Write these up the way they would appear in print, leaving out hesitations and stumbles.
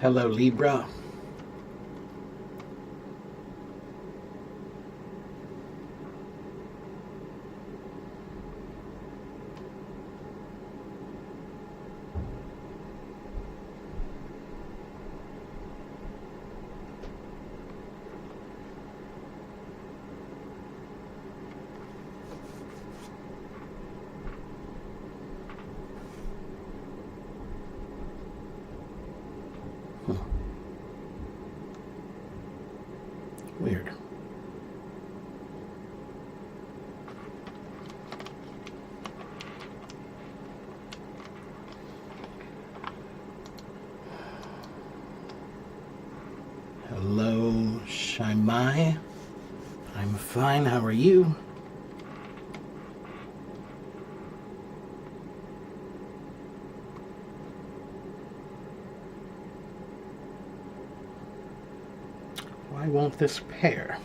Hello, Libra. Weird. Hello, Shaimai. I'm fine. How are you? Why won't this pair?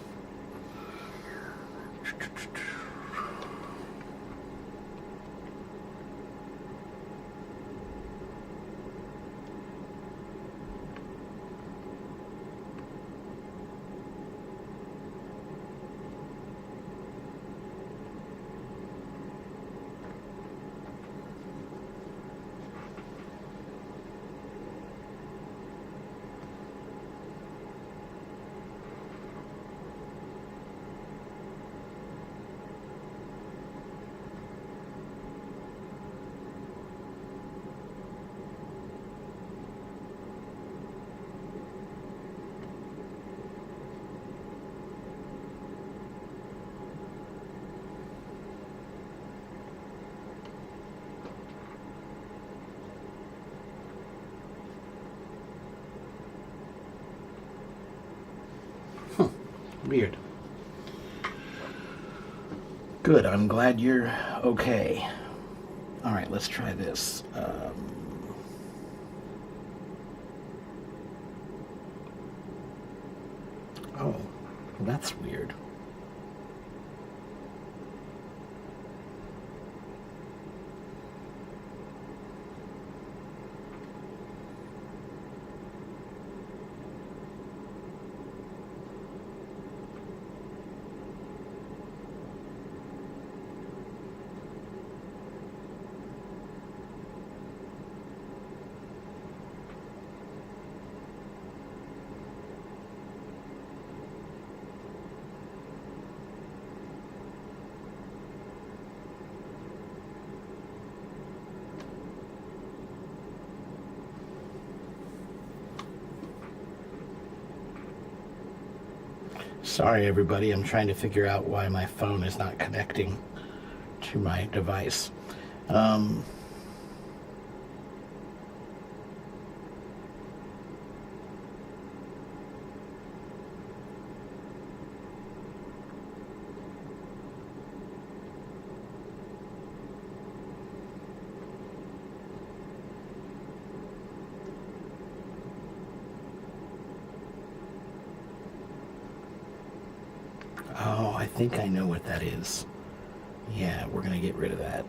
Weird. Good, I'm glad you're okay. Alright, let's try this. Oh, that's weird. Sorry, everybody. I'm trying to figure out why my phone is not connecting to my device. Um, oh, I think I know what that is. Yeah, we're going to get rid of that.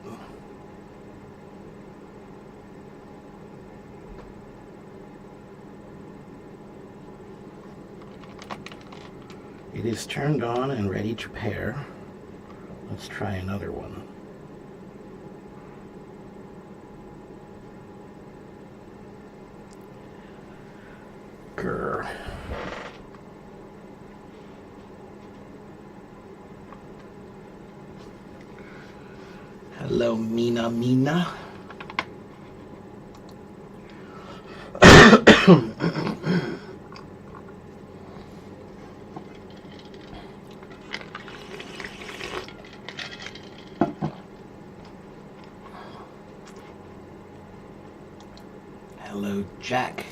It is turned on and ready to pair. Let's try another one. Grr. Hello, Mina. Hello, Jack.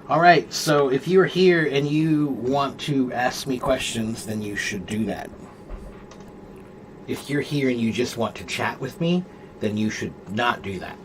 All right, so if you're here and you want to ask me questions, then you should do that. If you're here and you just want to chat with me, then you should not do that.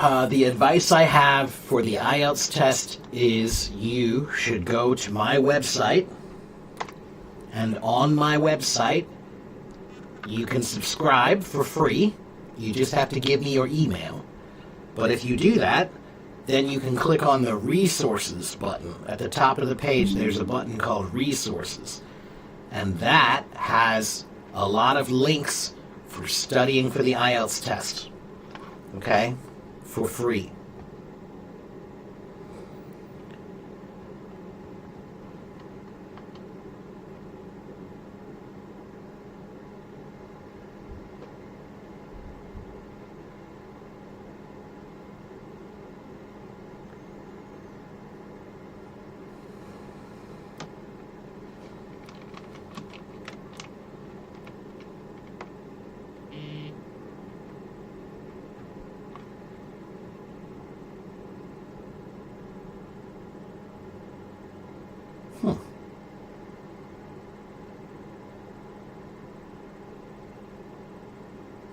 The advice I have for the IELTS test is you should go to my website, and on my website you can subscribe for free. You just have to give me your email. But if you do that, then you can click on the resources button. At the top of the page, there's a button called resources. And that has a lot of links for studying for the IELTS test. Okay? For free.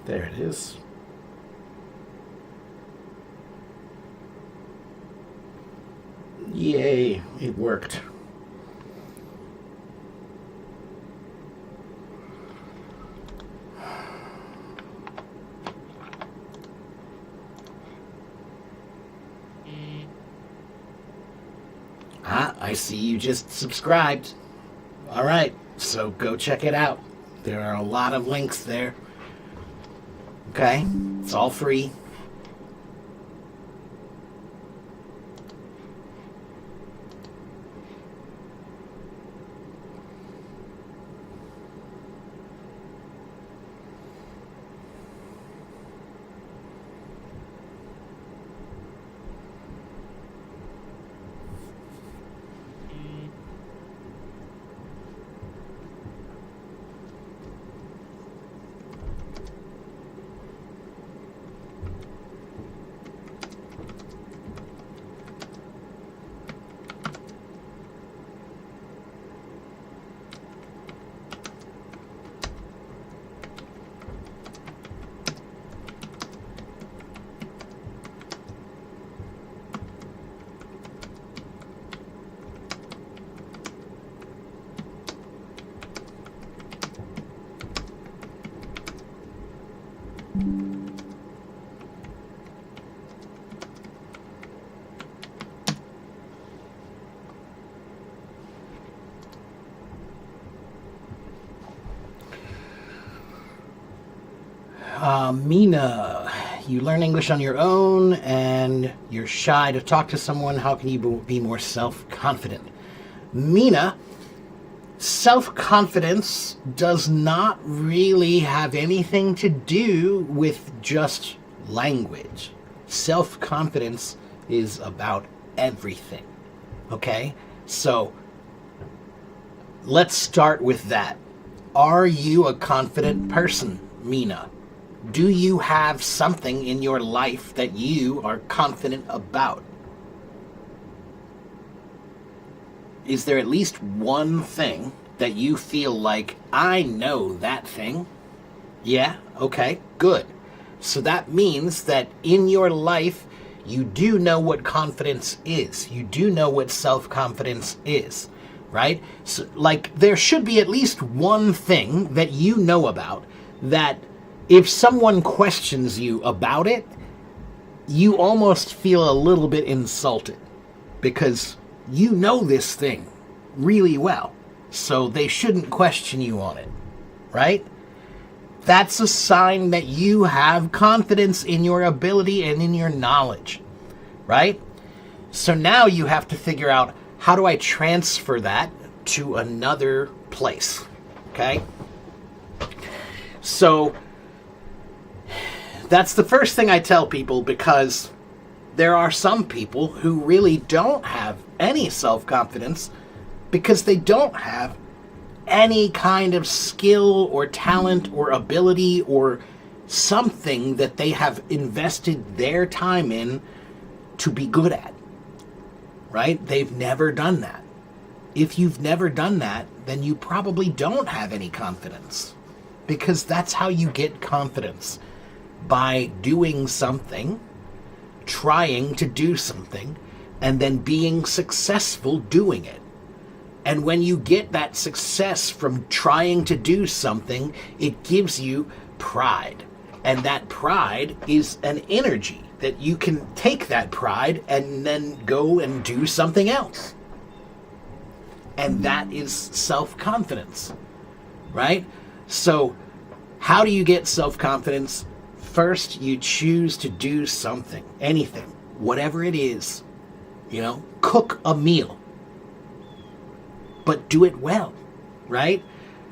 There it is. Yay, it worked. I see you just subscribed. All right, so go check it out. There are a lot of links there. Okay, it's all free. Mina, you learn English on your own and you're shy to talk to someone. How can you be more self-confident? Mina, self-confidence does not really have anything to do with just language. Self-confidence is about everything. Okay? So, let's start with that. Are you a confident person, Mina? Do you have something in your life that you are confident about? Is there at least one thing that you feel like, I know that thing? Yeah? Okay, good. So that means that in your life, you do know what confidence is. You do know what self-confidence is, right? So, like, there should be at least one thing that you know about that if someone questions you about it, you almost feel a little bit insulted because you know this thing really well, so they shouldn't question you on it, right? That's a sign that you have confidence in your ability and in your knowledge, right? So now you have to figure out, how do I transfer that to another place, okay? So that's the first thing I tell people, because there are some people who really don't have any self-confidence because they don't have any kind of skill or talent or ability or something that they have invested their time in to be good at, right? They've never done that. If you've never done that, then you probably don't have any confidence, because that's how you get confidence. By doing something trying to do something and then being successful doing it. And when you get that success from trying to do something, it gives you pride. And that pride is an energy that you can take that pride and then go and do something else. And that is self-confidence, right? So how do you get self-confidence? First, you choose to do something, anything, whatever it is. Cook a meal. But do it well, right?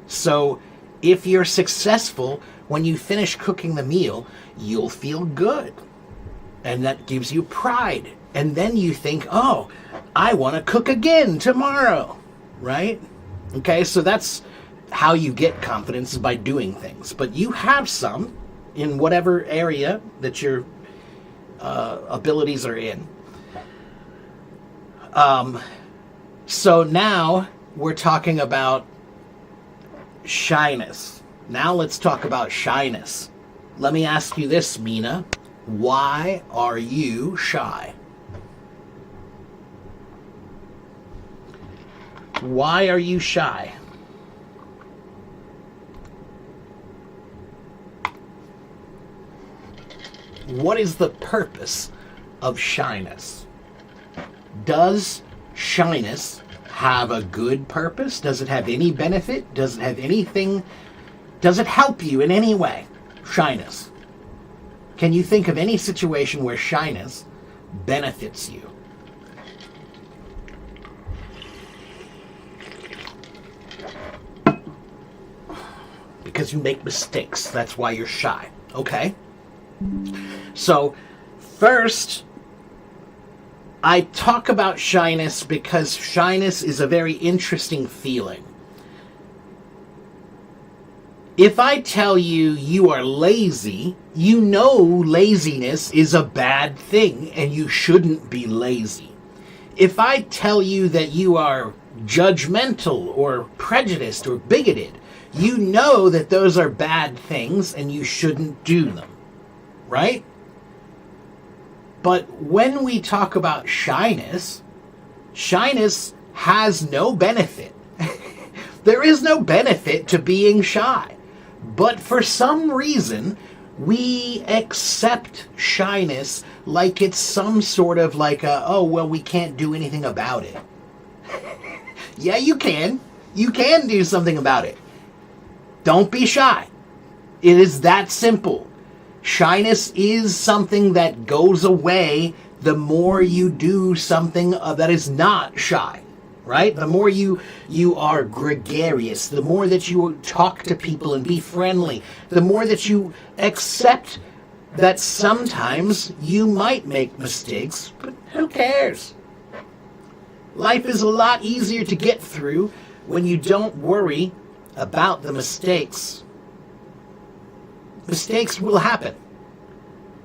So if you're successful, when you finish cooking the meal, you'll feel good. And that gives you pride. And then you think, oh, I want to cook again tomorrow, right? Okay, so that's how you get confidence, is by doing things. But you have some in whatever area that your abilities are in. So now we're talking about shyness. Now let's talk about shyness. Let me ask you this, Mina. Why are you shy? Why are you shy? What is the purpose of shyness? Does shyness have a good purpose? Does it have any benefit? Does it have anything? Does it help you in any way? Shyness. Can you think of any situation where shyness benefits you? Because you make mistakes. That's why you're shy. Okay? So, first, I talk about shyness because shyness is a very interesting feeling. If I tell you you are lazy, you know laziness is a bad thing and you shouldn't be lazy. If I tell you that you are judgmental or prejudiced or bigoted, you know that those are bad things and you shouldn't do them, right? But when we talk about shyness, shyness has no benefit. There is no benefit to being shy. But for some reason, we accept shyness like it's some sort of like we can't do anything about it. Yeah, you can. You can do something about it. Don't be shy. It is that simple. Shyness is something that goes away the more you do something that is not shy, right? The more you are gregarious, the more that you talk to people and be friendly, the more that you accept that sometimes you might make mistakes, but who cares? Life is a lot easier to get through when you don't worry about the mistakes. Mistakes will happen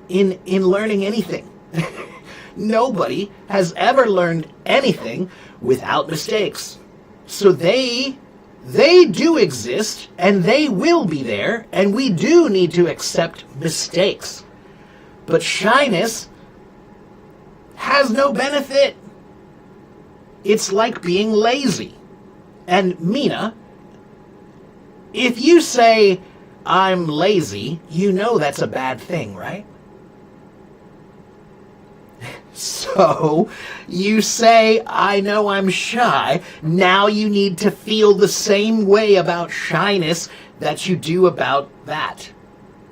in learning anything. Nobody has ever learned anything without mistakes. So they do exist and they will be there, and we do need to accept mistakes. But shyness has no benefit. It's like being lazy. And Mina, if you say, I'm lazy, you know that's a bad thing, right? So, you say, I know I'm shy. Now you need to feel the same way about shyness that you do about that.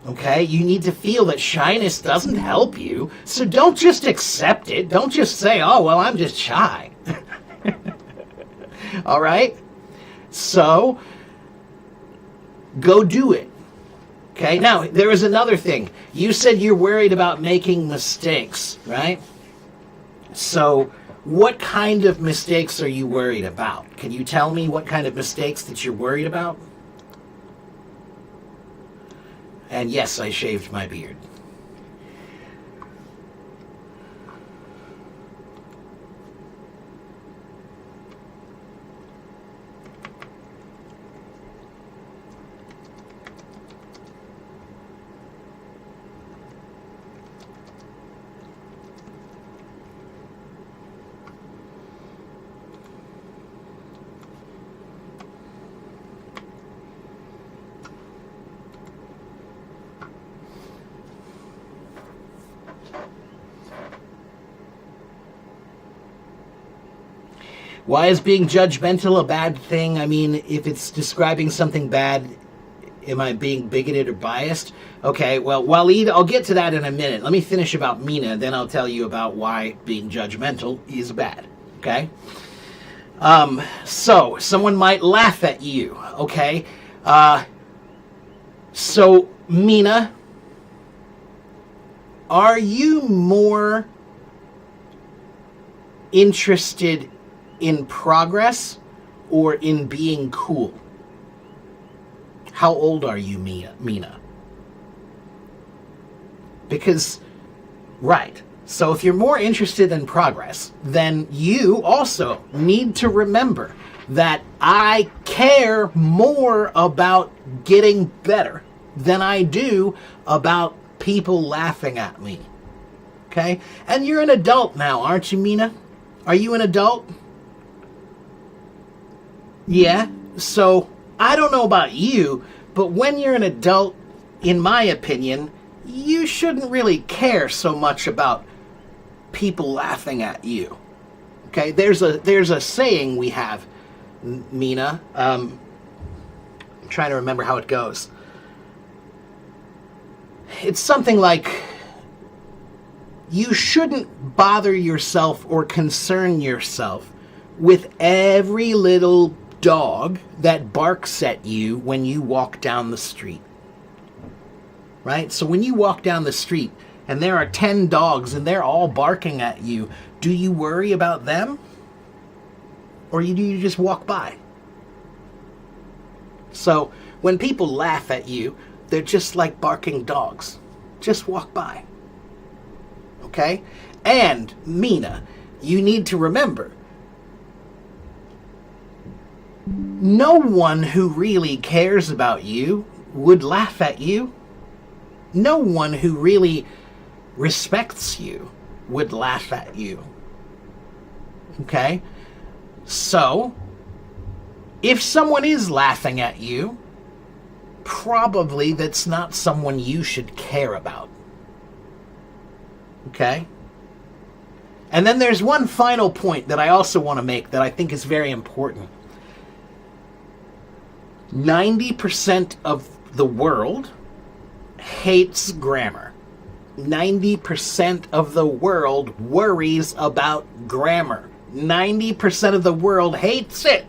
Okay? You need to feel that shyness doesn't help you. So don't just accept it. Don't just say, oh, well, I'm just shy. All right? So, go do it. Okay? Now, there is another thing. You said you're worried about making mistakes, right? So, what kind of mistakes are you worried about? Can you tell me what kind of mistakes that you're worried about? And yes, I shaved my beard. Why is being judgmental a bad thing? I mean, if it's describing something bad, am I being bigoted or biased? Okay, well, Waleed, I'll get to that in a minute. Let me finish about Mina, then I'll tell you about why being judgmental is bad, okay? So, someone might laugh at you, okay? So, Mina, are you more interested in progress or in being cool? How old are you, Mina? Because, right. So if you're more interested in progress, then you also need to remember that I care more about getting better than I do about people laughing at me. Okay? And you're an adult now, aren't you, Mina? Are you an adult? Yeah. So, I don't know about you, but when you're an adult, in my opinion, you shouldn't really care so much about people laughing at you. Okay? There's a saying we have, Mina. I'm trying to remember how it goes. It's something like, you shouldn't bother yourself or concern yourself with every little dog that barks at you when you walk down the street. Right? So when you walk down the street and there are 10 dogs and they're all barking at you, do you worry about them? Or do you just walk by? So when people laugh at you, they're just like barking dogs. Just walk by. Okay? And, Mina, you need to remember, no one who really cares about you would laugh at you. No one who really respects you would laugh at you. Okay? So, if someone is laughing at you, probably that's not someone you should care about. Okay? And then there's one final point that I also want to make that I think is very important. 90% of the world hates grammar. 90% of the world worries about grammar. 90% of the world hates it.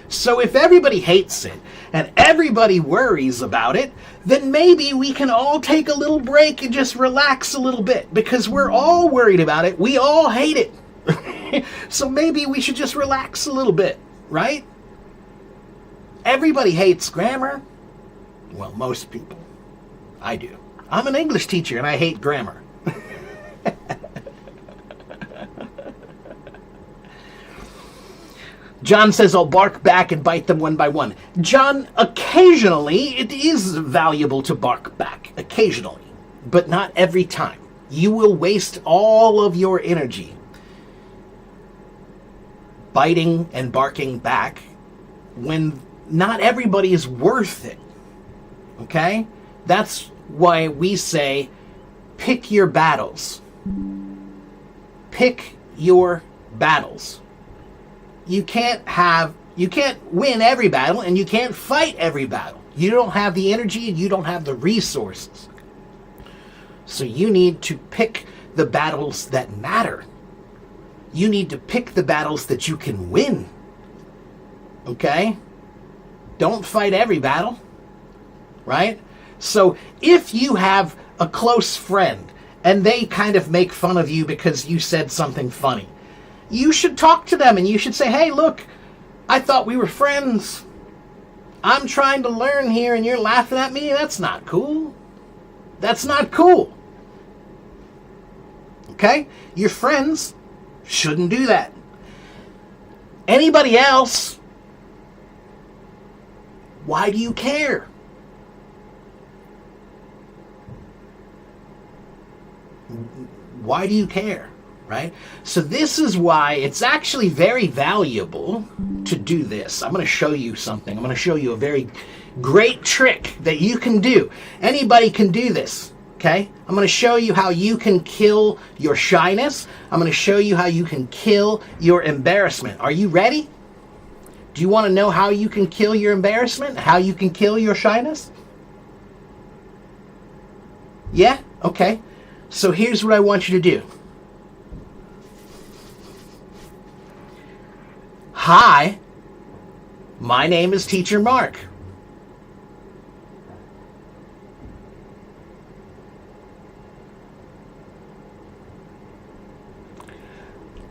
So if everybody hates it and everybody worries about it, then maybe we can all take a little break and just relax a little bit, because we're all worried about it. We all hate it. So maybe we should just relax a little bit, right? Everybody hates grammar. Well, most people. I do. I'm an English teacher and I hate grammar. John says, I'll bark back and bite them one by one. John, occasionally it is valuable to bark back. Occasionally. But not every time. You will waste all of your energy biting and barking back when not everybody is worth it. Okay? That's why we say, pick your battles. Pick your battles. You can't win every battle, and you can't fight every battle. You don't have the energy and you don't have the resources. So you need to pick the battles that matter. You need to pick the battles that you can win. Okay? Don't fight every battle. Right? So if you have a close friend and they kind of make fun of you because you said something funny, you should talk to them and you should say, hey, look, I thought we were friends. I'm trying to learn here and you're laughing at me. That's not cool. That's not cool. Okay? Your friends shouldn't do that. Anybody else, why do you care? Why do you care? Right? So this is why it's actually very valuable to do this. I'm going to show you something. I'm going to show you a very great trick that you can do. Anybody can do this. Okay? I'm going to show you how you can kill your shyness. I'm going to show you how you can kill your embarrassment. Are you ready? Do you want to know how you can kill your embarrassment? How you can kill your shyness? Yeah? Okay. So here's what I want you to do. Hi, my name is Teacher Mark.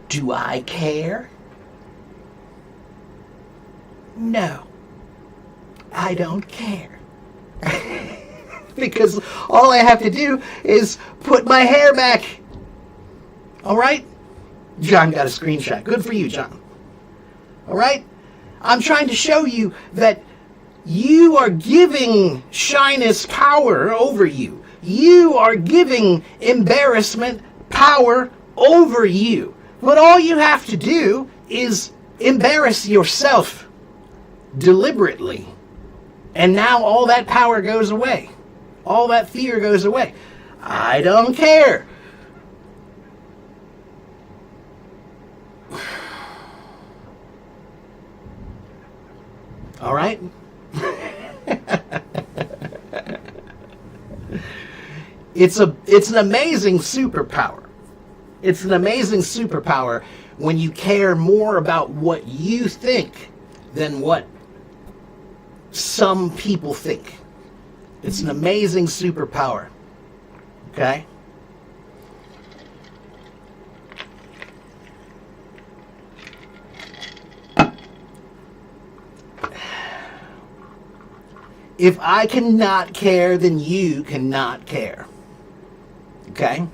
Do I care? No, I don't care. Because all I have to do is put my hair back. All right? John got a screenshot. Good for you, John. All right? I'm trying to show you that you are giving shyness power over you. You are giving embarrassment power over you. But all you have to do is embarrass yourself deliberately. And now all that power goes away. All that fear goes away. I don't care. All right? It's an amazing superpower. It's an amazing superpower when you care more about what you think than what some people think. It's an amazing superpower. Okay? If I cannot care, then you cannot care. Okay?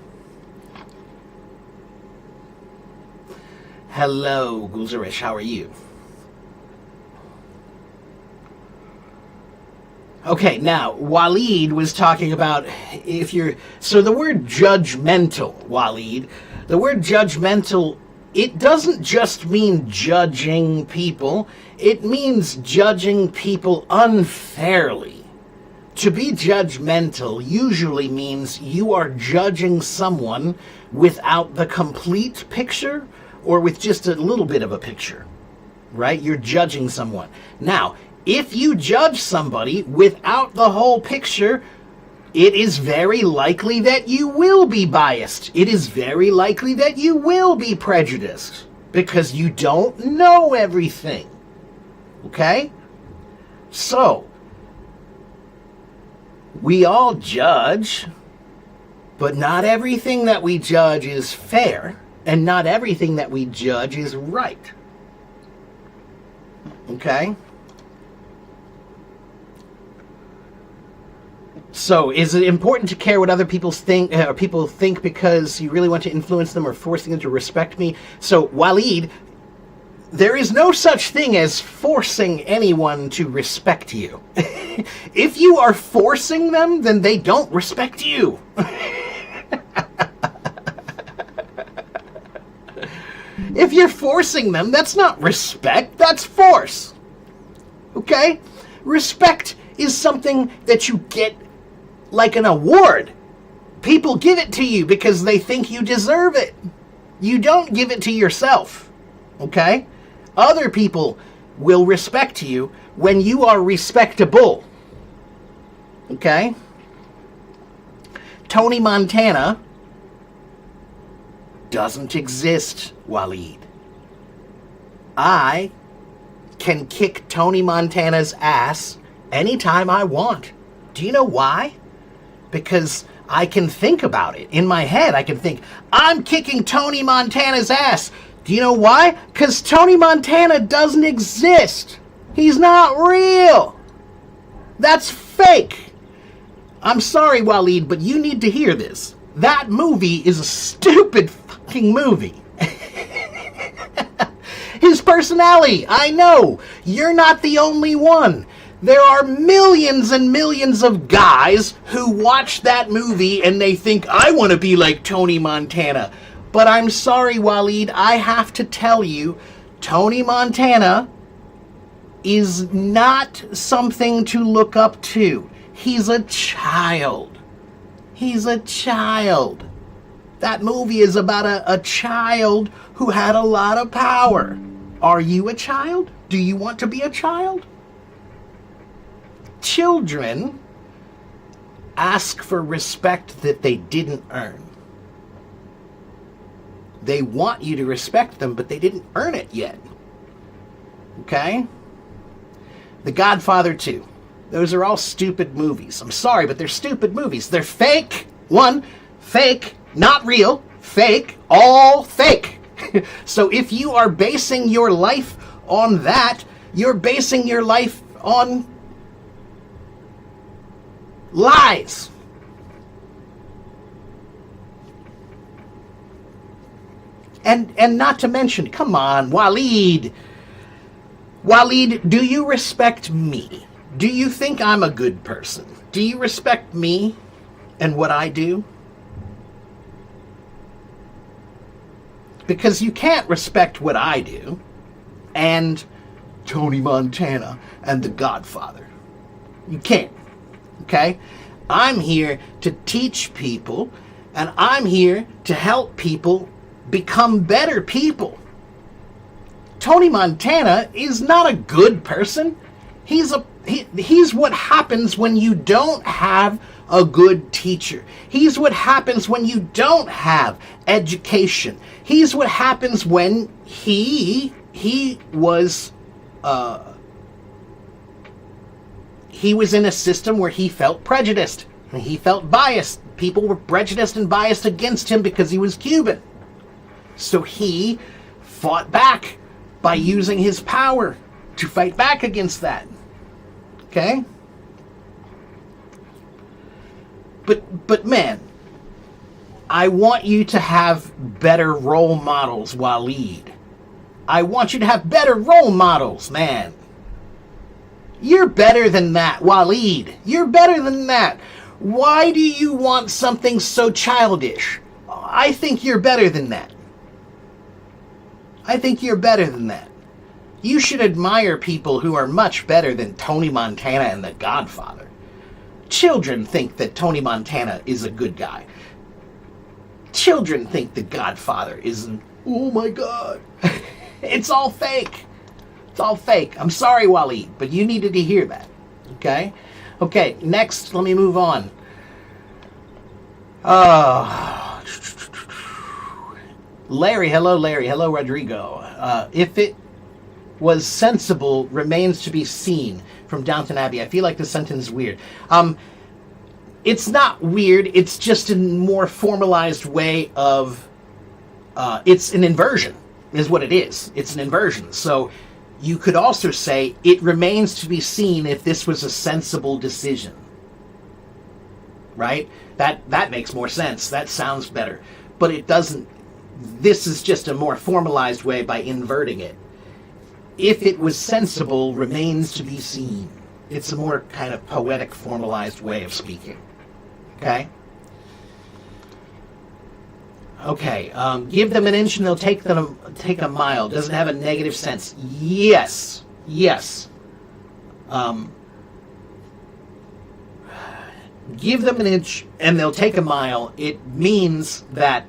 Hello, Gulzarish. How are you? Okay, now, Waleed was talking about if you're... So the word judgmental, Waleed, the word judgmental, it doesn't just mean judging people. It means judging people unfairly. To be judgmental usually means you are judging someone without the complete picture or with just a little bit of a picture, right? You're judging someone. Now, if you judge somebody without the whole picture, it is very likely that you will be biased. It is very likely that you will be prejudiced because you don't know everything. Okay? So, we all judge, but not everything that we judge is fair, and not everything that we judge is right. Okay? So, is it important to care what other people think because you really want to influence them or forcing them to respect me? So, Waleed, there is no such thing as forcing anyone to respect you. If you are forcing them, then they don't respect you. If you're forcing them, that's not respect, that's force. Okay? Respect is something that you get like an award. People give it to you because they think you deserve it. You don't give it to yourself. Okay? Other people will respect you when you are respectable. Okay? Tony Montana doesn't exist, Waleed. I can kick Tony Montana's ass anytime I want. Do you know why? Because I can think about it. In my head, I can think, I'm kicking Tony Montana's ass. Do you know why? Because Tony Montana doesn't exist. He's not real. That's fake. I'm sorry, Waleed, but you need to hear this. That movie is a stupid fucking movie. His personality, I know. You're not the only one. There are millions and millions of guys who watch that movie and they think, I want to be like Tony Montana. But I'm sorry, Waleed, I have to tell you, Tony Montana is not something to look up to. He's a child. He's a child. That movie is about a child who had a lot of power. Are you a child? Do you want to be a child? Children ask for respect that they didn't earn. They want you to respect them, but they didn't earn it yet. Okay? The Godfather 2. Those are all stupid movies. I'm sorry, but they're stupid movies. They're fake. One, fake, not real, fake, all fake. So if you are basing your life on that, you're basing your life on lies. And not to mention, come on, Waleed. Waleed, do you respect me? Do you think I'm a good person? Do you respect me and what I do? Because you can't respect what I do and Tony Montana and The Godfather. You can't. Okay? I'm here to teach people, and I'm here to help people become better people. Tony Montana is not a good person. He's what happens when you don't have a good teacher. He's what happens when you don't have education. He's what happens when he was in a system where he felt prejudiced. He felt biased. People were prejudiced and biased against him because he was Cuban. So he fought back by using his power to fight back against that. Okay? But man, I want you to have better role models, Waleed. I want you to have better role models, man. You're better than that, Waleed. You're better than that. Why do you want something so childish? I think you're better than that. I think you're better than that. You should admire people who are much better than Tony Montana and The Godfather. Children think that Tony Montana is a good guy. Children think The Godfather isn't. Oh my God. It's all fake. It's all fake. I'm sorry, Waleed, but you needed to hear that. Okay? Okay, next, let me move on. Larry, hello, Rodrigo. If it was sensible remains to be seen from Downton Abbey. I feel like this sentence is weird. It's not weird, it's just a more formalized way of, it's an inversion, is what it is. It's an inversion. So you could also say it remains to be seen if this was a sensible decision. Right? That makes more sense. That sounds better. But it doesn't. This is just a more formalized way by inverting it. If it was sensible remains to be seen. It's a more kind of poetic, formalized way of speaking. Okay? Okay, give them an inch and they'll take a mile. Doesn't have a negative sense. Yes. Give them an inch and they'll take a mile. It means that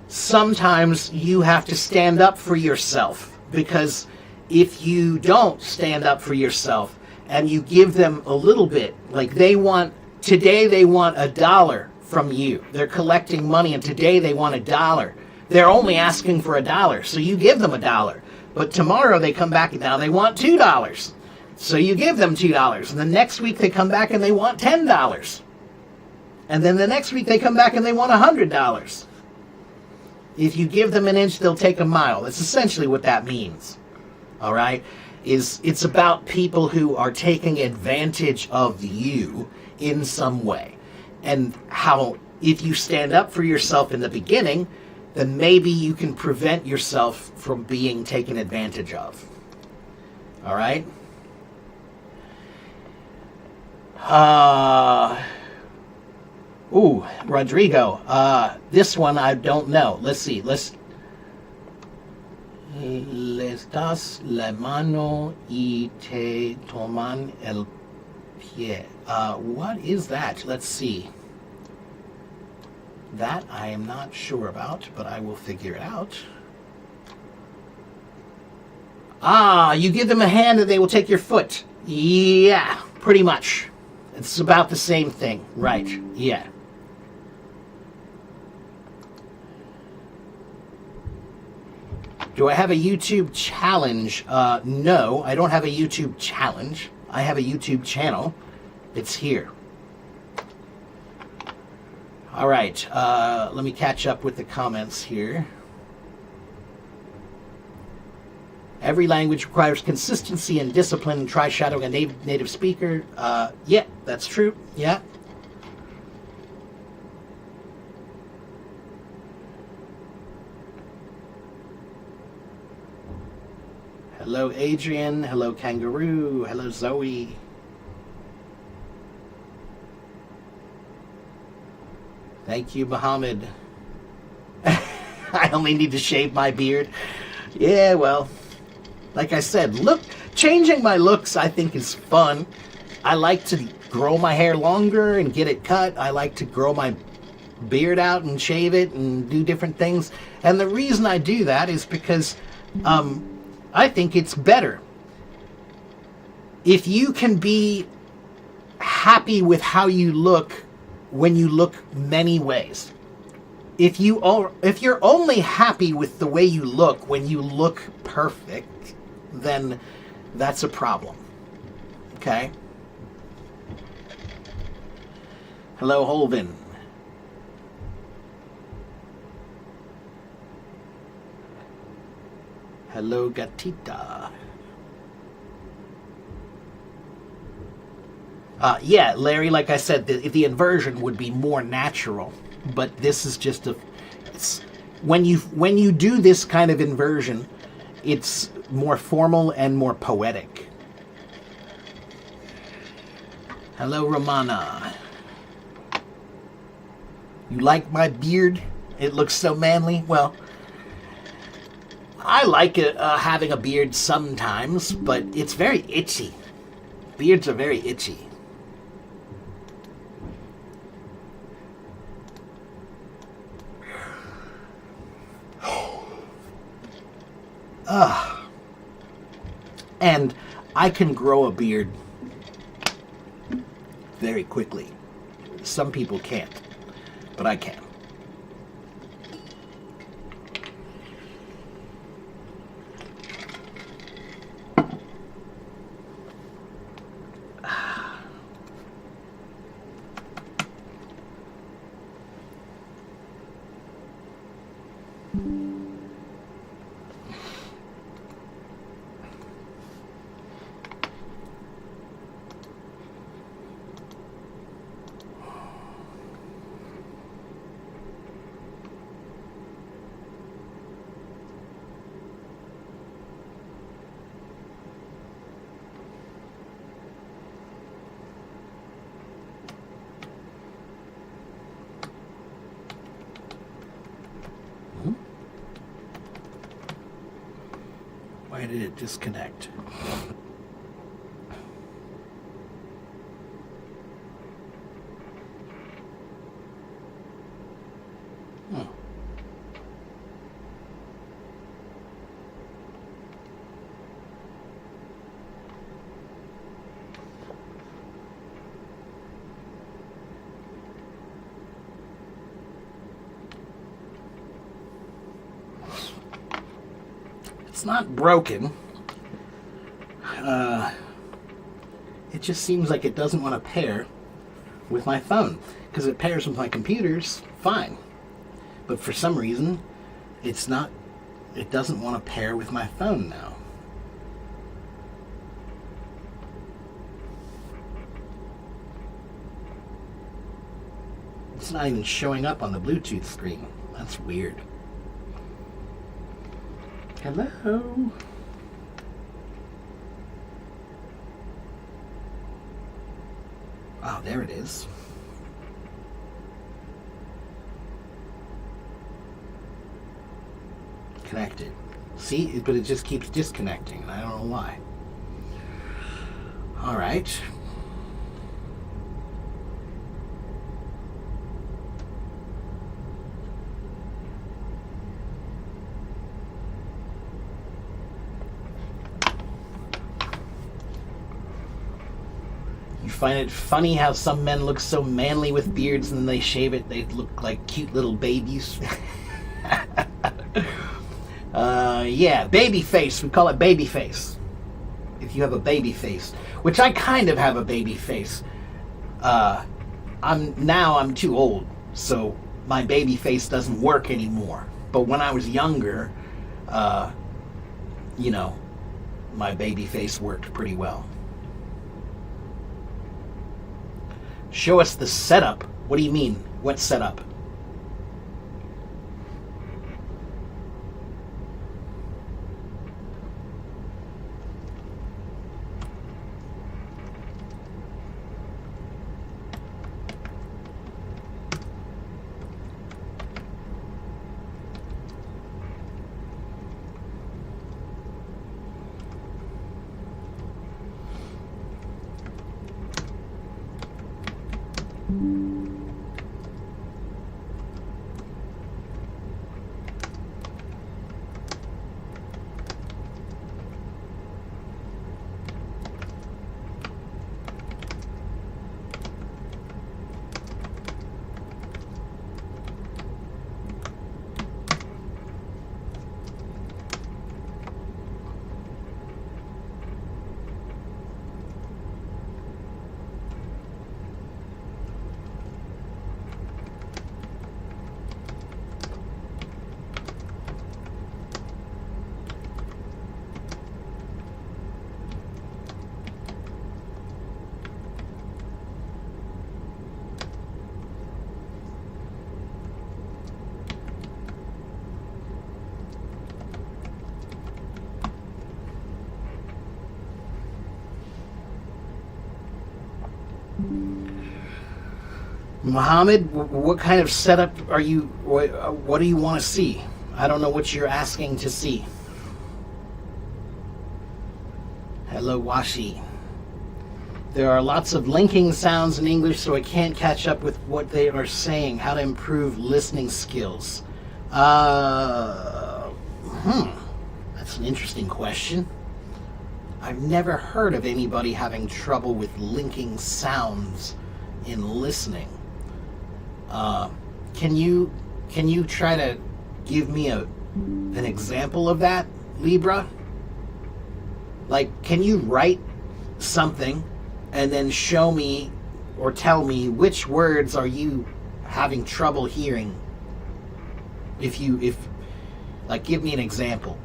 sometimes you have to stand up for yourself, because if you don't stand up for yourself and you give them a little bit, like today they want $1 from you. They're collecting money and today they want $1. They're only asking for $1, so you give them $1. But tomorrow they come back and now they want $2. So you give them $2. And the next week they come back and they want $10. And then the next week they come back and they want $100. If you give them an inch, they'll take a mile. That's essentially what that means. All right? It's about people who are taking advantage of you in some way. And how, if you stand up for yourself in the beginning, then maybe you can prevent yourself from being taken advantage of. All right? Rodrigo. This one I don't know. Let's see. Les das la mano y te toman el pie. What is that? Let's see. That I am not sure about, but I will figure it out. Ah, you give them a hand and they will take your foot. Yeah, pretty much. It's about the same thing. Right, yeah. Do I have a YouTube challenge? No, I don't have a YouTube challenge. I have a YouTube channel. It's here. All right, let me catch up with the comments here. Every language requires consistency and discipline. Try shadowing a native speaker. Yeah, that's true. Yeah. Hello, Adrian. Hello, Kangaroo. Hello, Zoe. Thank you, Muhammad. I only need to shave my beard. Yeah, well, like I said, changing my looks I think is fun. I like to grow my hair longer and get it cut. I like to grow my beard out and shave it and do different things. And the reason I do that is because I think it's better. If you can be happy with how you look when you look many ways. If you're only happy with the way you look when you look perfect, then that's a problem. Okay? Hello, Holvin. Hello, Gatita. Yeah, Larry, like I said, the inversion would be more natural, but this is just when you do this kind of inversion, it's more formal and more poetic. Hello, Romana. You like my beard? It looks so manly. Well, I like having a beard sometimes, but it's very itchy. Beards are very itchy. And I can grow a beard very quickly. Some people can't, but I can. Why did it disconnect? It's not broken. It just seems like it doesn't want to pair with my phone. Because it pairs with my computers, fine. But for some reason, it doesn't want to pair with my phone now. It's not even showing up on the Bluetooth screen. That's weird. Hello? Oh, there it is. Connected. See? But it just keeps disconnecting, and I don't know why. All right. find it funny how some men look so manly with beards and then they shave it, they look like cute little babies. Yeah, baby face. We call it baby face. If you have a baby face, which I kind of have a baby face. I'm too old, so my baby face doesn't work anymore. But when I was younger, my baby face worked pretty well. Show us the setup. What do you mean? What setup? Mohammed, what kind of setup are you, what do you want to see? I don't know what you're asking to see. Hello, Washi. There are lots of linking sounds in English, so I can't catch up with what they are saying. How to improve listening skills? That's an interesting question. I've never heard of anybody having trouble with linking sounds in listening. Can you try to give me an example of that, Libra? Like, can you write something and then show me or tell me which words are you having trouble hearing? If give me an example.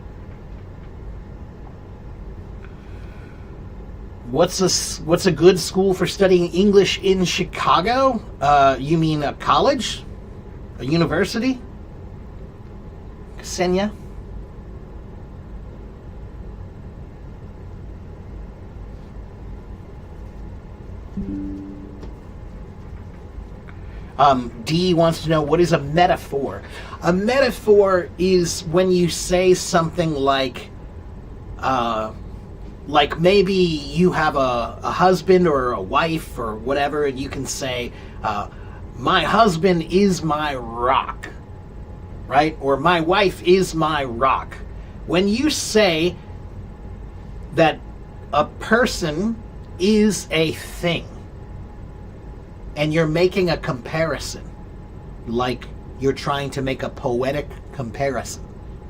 What's a good school for studying English in Chicago? You mean a college? A university? Ksenia? D wants to know, what is a metaphor? A metaphor is when you say something like maybe you have a husband or a wife or whatever, and you can say, my husband is my rock, right? Or my wife is my rock. When you say that a person is a thing, and you're making a comparison, like you're trying to make a poetic comparison,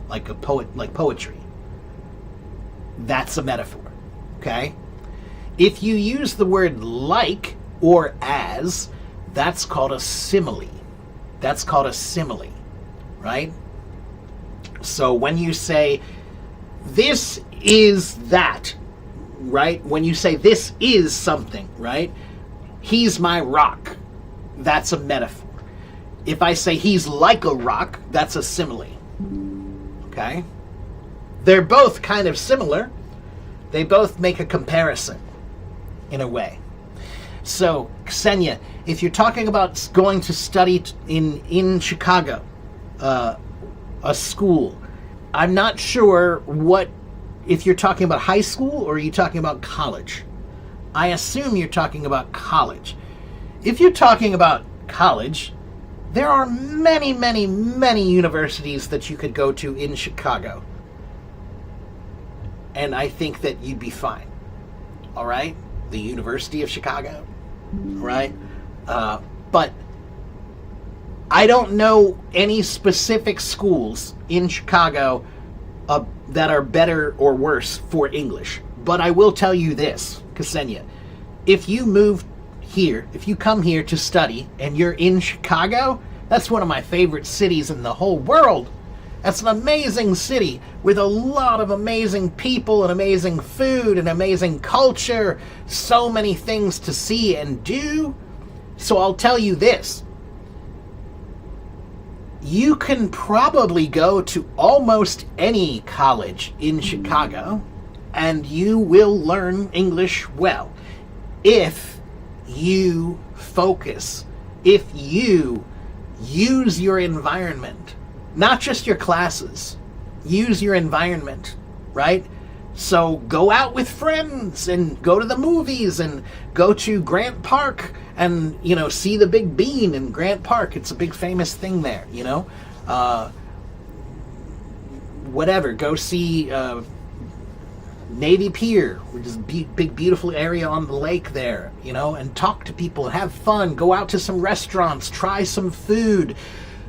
like poetry, that's a metaphor. Okay? If you use the word like or as, that's called a simile. That's called a simile, right? So when you say, this is that, right? When you say, this is something, right? He's my rock. That's a metaphor. If I say, he's like a rock, that's a simile. Okay? They're both kind of similar. They both make a comparison, in a way. So, Ksenia, if you're talking about going to study in Chicago, a school, I'm not sure if you're talking about high school or are you talking about college. I assume you're talking about college. If you're talking about college, there are many, many, many universities that you could go to in Chicago. And I think that you'd be fine. All right? The University of Chicago. right? But I don't know any specific schools in Chicago that are better or worse for English. But I will tell you this, Ksenia. If you move here, if you come here to study and you're in Chicago, that's one of my favorite cities in the whole world. That's an amazing city with a lot of amazing people and amazing food and amazing culture. So many things to see and do. So I'll tell you this. You can probably go to almost any college in Chicago and you will learn English well if you focus, if you use your environment, not just your classes. Use your environment, right? So go out with friends and go to the movies and go to Grant Park and, see the Big Bean in Grant Park. It's a big famous thing there, whatever. Go see Navy Pier, which is a big, beautiful area on the lake there, and talk to people and have fun. Go out to some restaurants, try some food.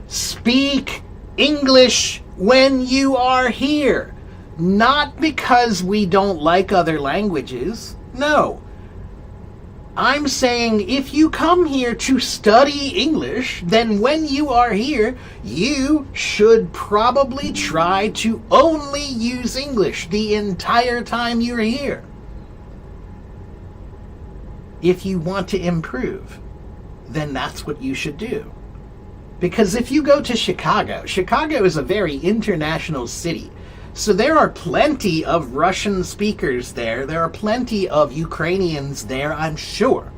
Speak English when you are here. Not because we don't like other languages. No. I'm saying if you come here to study English, then when you are here, you should probably try to only use English the entire time you're here. If you want to improve, then that's what you should do. Because if you go to Chicago is a very international city. So there are plenty of Russian speakers there. There are plenty of Ukrainians there, I'm sure.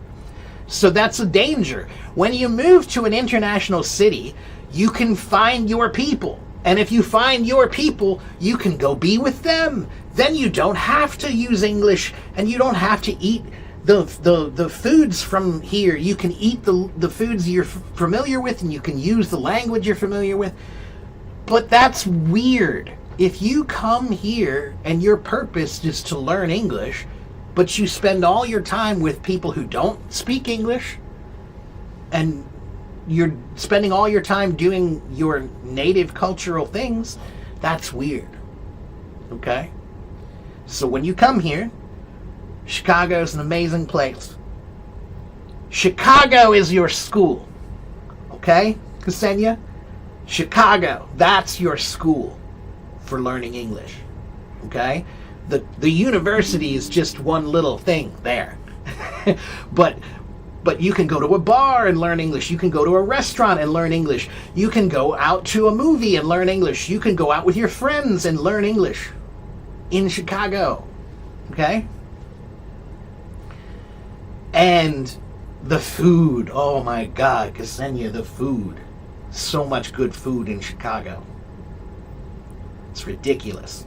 So that's a danger. When you move to an international city, you can find your people. And if you find your people, you can go be with them. Then you don't have to use English and you don't have to eat the foods from here. You can eat the foods you're familiar with and you can use the language you're familiar with. But that's weird. If you come here and your purpose is to learn English, but you spend all your time with people who don't speak English, and you're spending all your time doing your native cultural things, that's weird. Okay? So when you come here, Chicago is an amazing place. Chicago is your school. Okay, Ksenia? Chicago, that's your school for learning English. Okay? The university is just one little thing there. but you can go to a bar and learn English. You can go to a restaurant and learn English. You can go out to a movie and learn English. You can go out with your friends and learn English in Chicago. Okay? And the food. Oh my God, Ksenia, the food. So much good food in Chicago. It's ridiculous.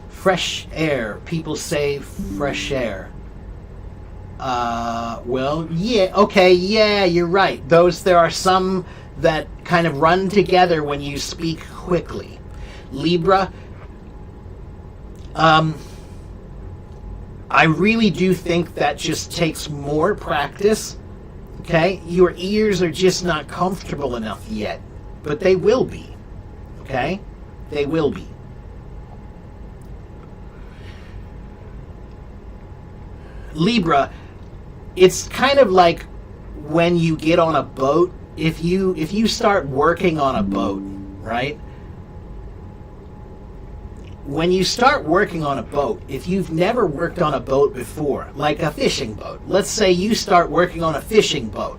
Fresh air. People say fresh air. Well, yeah, okay, yeah, you're right. There are some that kind of run together when you speak quickly. Libra, I really do think that just takes more practice. Okay? Your ears are just not comfortable enough yet. But they will be. Okay? They will be. Libra, it's kind of like when you get on a boat. If you start working on a boat, right? When you start working on a boat, if you've never worked on a boat before, like a fishing boat, let's say you start working on a fishing boat,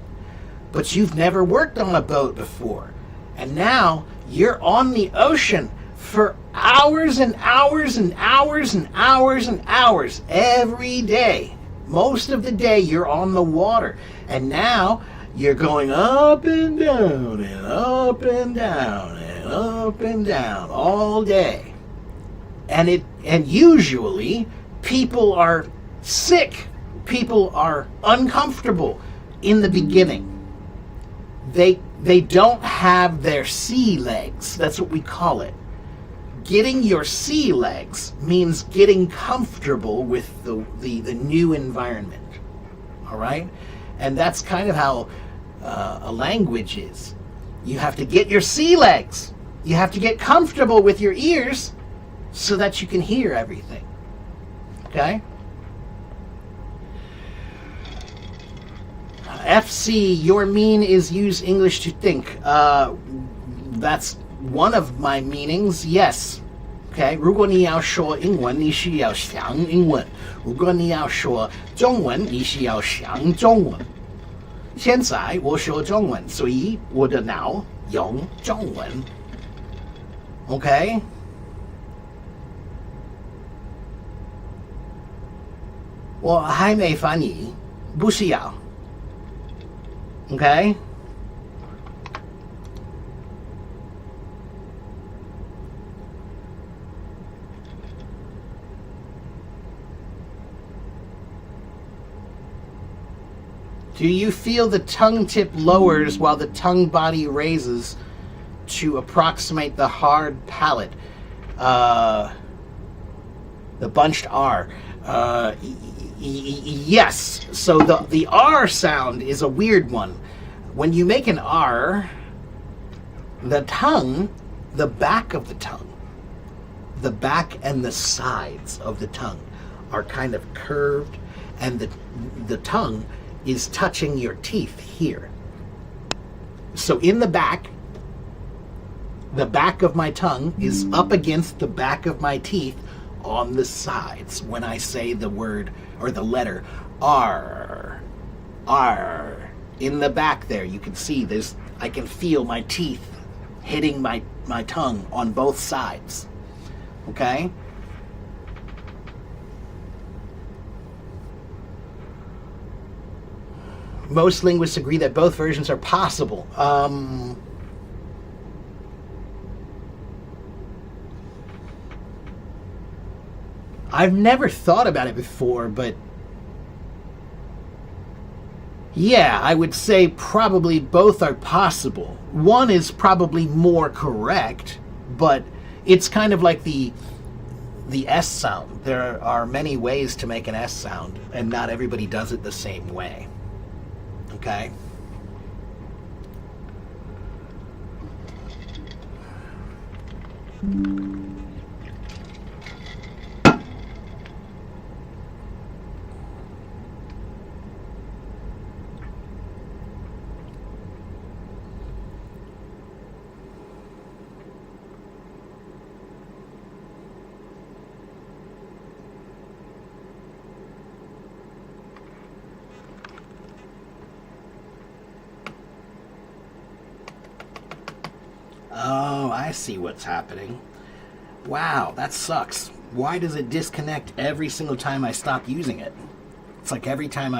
but you've never worked on a boat before, and now you're on the ocean for hours and hours and hours and hours and hours every day. Most of the day you're on the water, and now you're going up and down and up and down and up and down all day. And usually people are sick. People are uncomfortable in the beginning. They They don't have their sea legs. That's what we call it. Getting your sea legs means getting comfortable with the new environment. All right? And that's kind of how a language is. You have to get your sea legs. You have to get comfortable with your ears so that you can hear everything. Okay? FC, your mean is use English to think. That's one of my meanings, yes. Okay, 如果你要说英文，你需要想英文；如果你要说中文，你需要想中文。现在我说中文，所以我的脑用中文。OK？ 我还没翻译，不需要。Okay? Do you feel the tongue tip lowers while the tongue body raises to approximate the hard palate? The bunched R. Yes. So the R sound is a weird one. When you make an R, the tongue, the back of the tongue, the back and the sides of the tongue are kind of curved, and the tongue is touching your teeth here. So in the back of my tongue is up against the back of my teeth on the sides when I say the word or the letter R. R. In the back there, you can see I can feel my teeth hitting my tongue on both sides. Okay? Most linguists agree that both versions are possible. I've never thought about it before, but yeah, I would say probably both are possible. One is probably more correct, but it's kind of like the S sound. There are many ways to make an S sound, and not everybody does it the same way. Okay? Oh, I see what's happening. Wow, that sucks. Why does it disconnect every single time I stop using it? It's like every time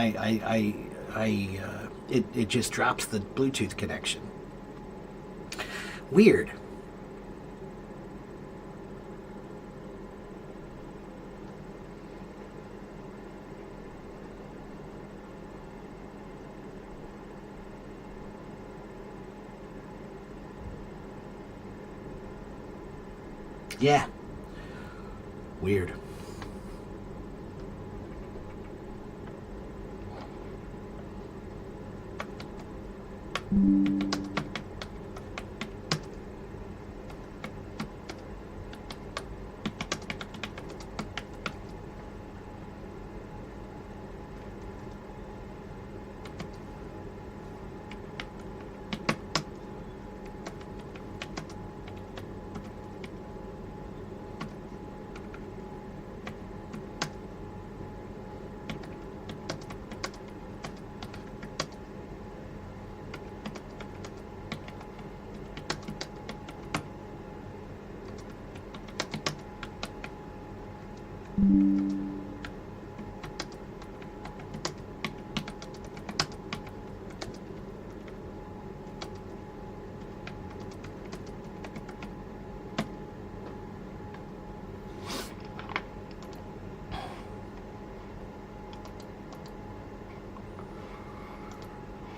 it just drops the Bluetooth connection. Weird. Yeah. Weird.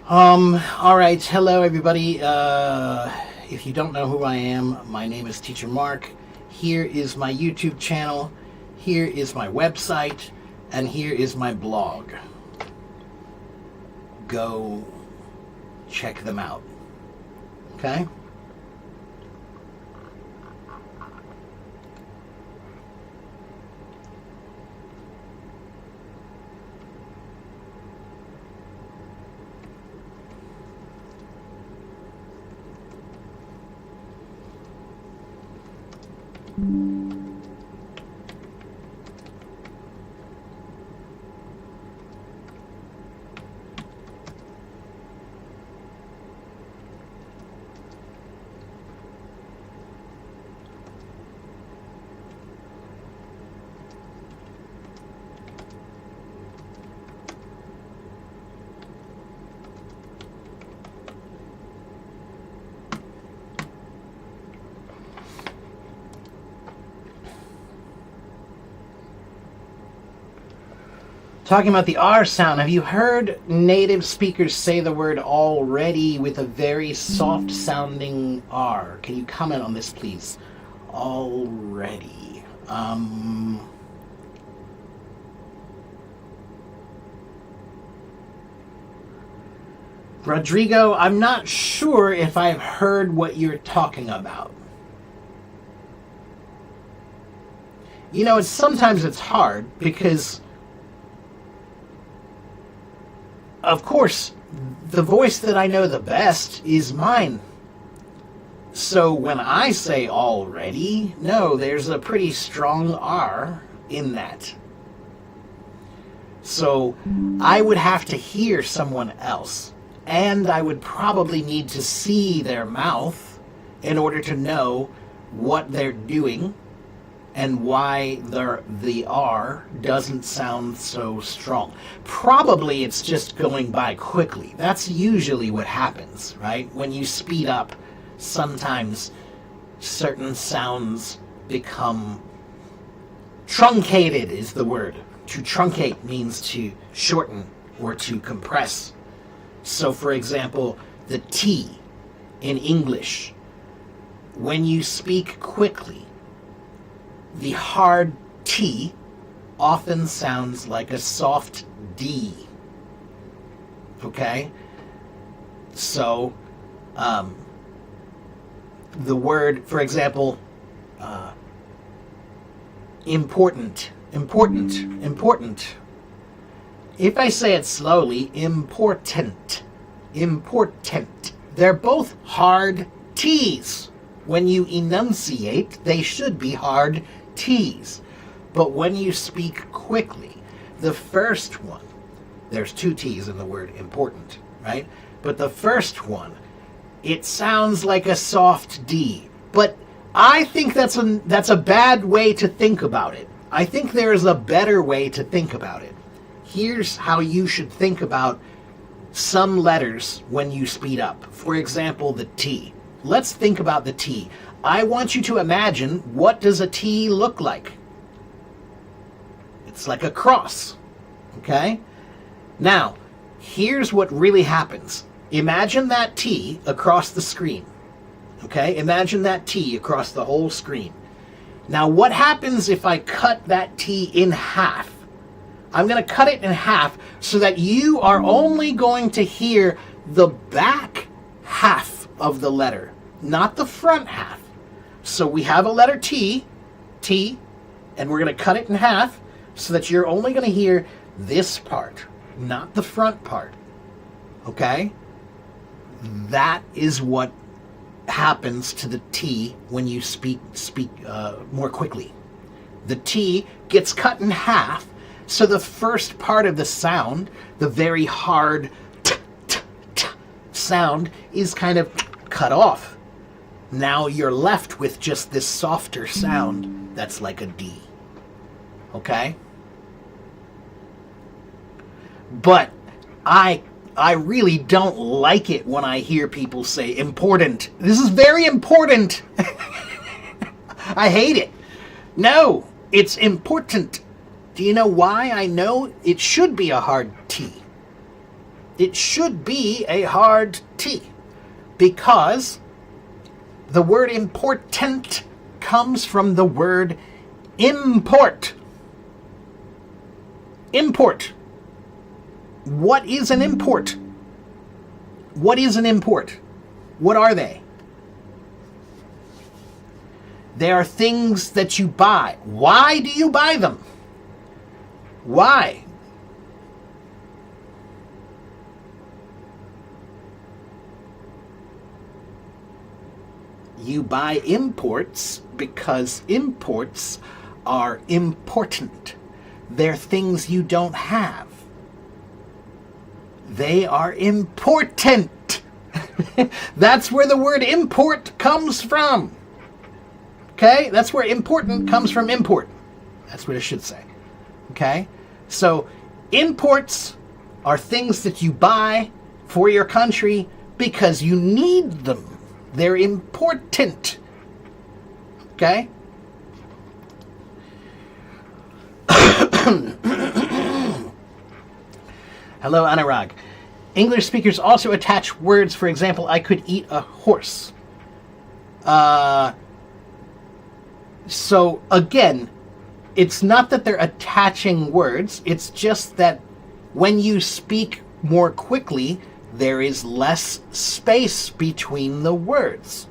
All right. Hello, everybody. If you don't know who I am, my name is Teacher Mark. Here is my YouTube channel. Here is my website. And here is my blog. Go check them out. Okay? Talking about the R sound, have you heard native speakers say the word already with a very soft sounding R? Can you comment on this, please? Already. Rodrigo, I'm not sure if I've heard what you're talking about. You know, sometimes it's hard because, of course, the voice that I know the best is mine. So when I say already, no, there's a pretty strong R in that. So I would have to hear someone else, and I would probably need to see their mouth in order to know what they're doing and why the R doesn't sound so strong. Probably it's just going by quickly. That's usually what happens, right? When you speed up, sometimes certain sounds become truncated is the word. To truncate means to shorten or to compress. So for example, the T in English, when you speak quickly, the hard T often sounds like a soft D. Okay? So, the word, for example, important. If I say it slowly, important. They're both hard T's. When you enunciate, they should be hard T's. But when you speak quickly, the first one, there's two T's in the word important, right? But the first one, it sounds like a soft D. But I think that's a bad way to think about it. I think there's a better way to think about it. Here's how you should think about some letters when you speed up. For example, the T. Let's think about the T. I want you to imagine, what does a T look like? It's like a cross, okay? Now, here's what really happens. Imagine that T across the screen, okay? Imagine that T across the whole screen. Now, what happens if I cut that T in half? I'm going to cut it in half so that you are only going to hear the back half of the letter, not the front half. So we have a letter T, and we're going to cut it in half so that you're only going to hear this part, not the front part. Okay? That is what happens to the T when you speak more quickly. The T gets cut in half, so the first part of the sound, the very hard t sound, is kind of cut off. Now you're left with just this softer sound that's like a D. Okay? But I really don't like it when I hear people say important. This is very important. I hate it. No, it's important. Do you know why I know it should be a hard T? It should be a hard T, because the word important comes from the word import. Import. What is an import? What is an import? What are they? They are things that you buy. Why do you buy them? Why? You buy imports because imports are important. They're things you don't have. They are important. That's where the word import comes from. Okay? That's where important comes from import. That's what it should say. Okay? So, imports are things that you buy for your country because you need them. They're important. Okay? Hello, Anurag. English speakers also attach words. For example, I could eat a horse. So, again, it's not that they're attaching words. It's just that when you speak more quickly, there is less space between the words.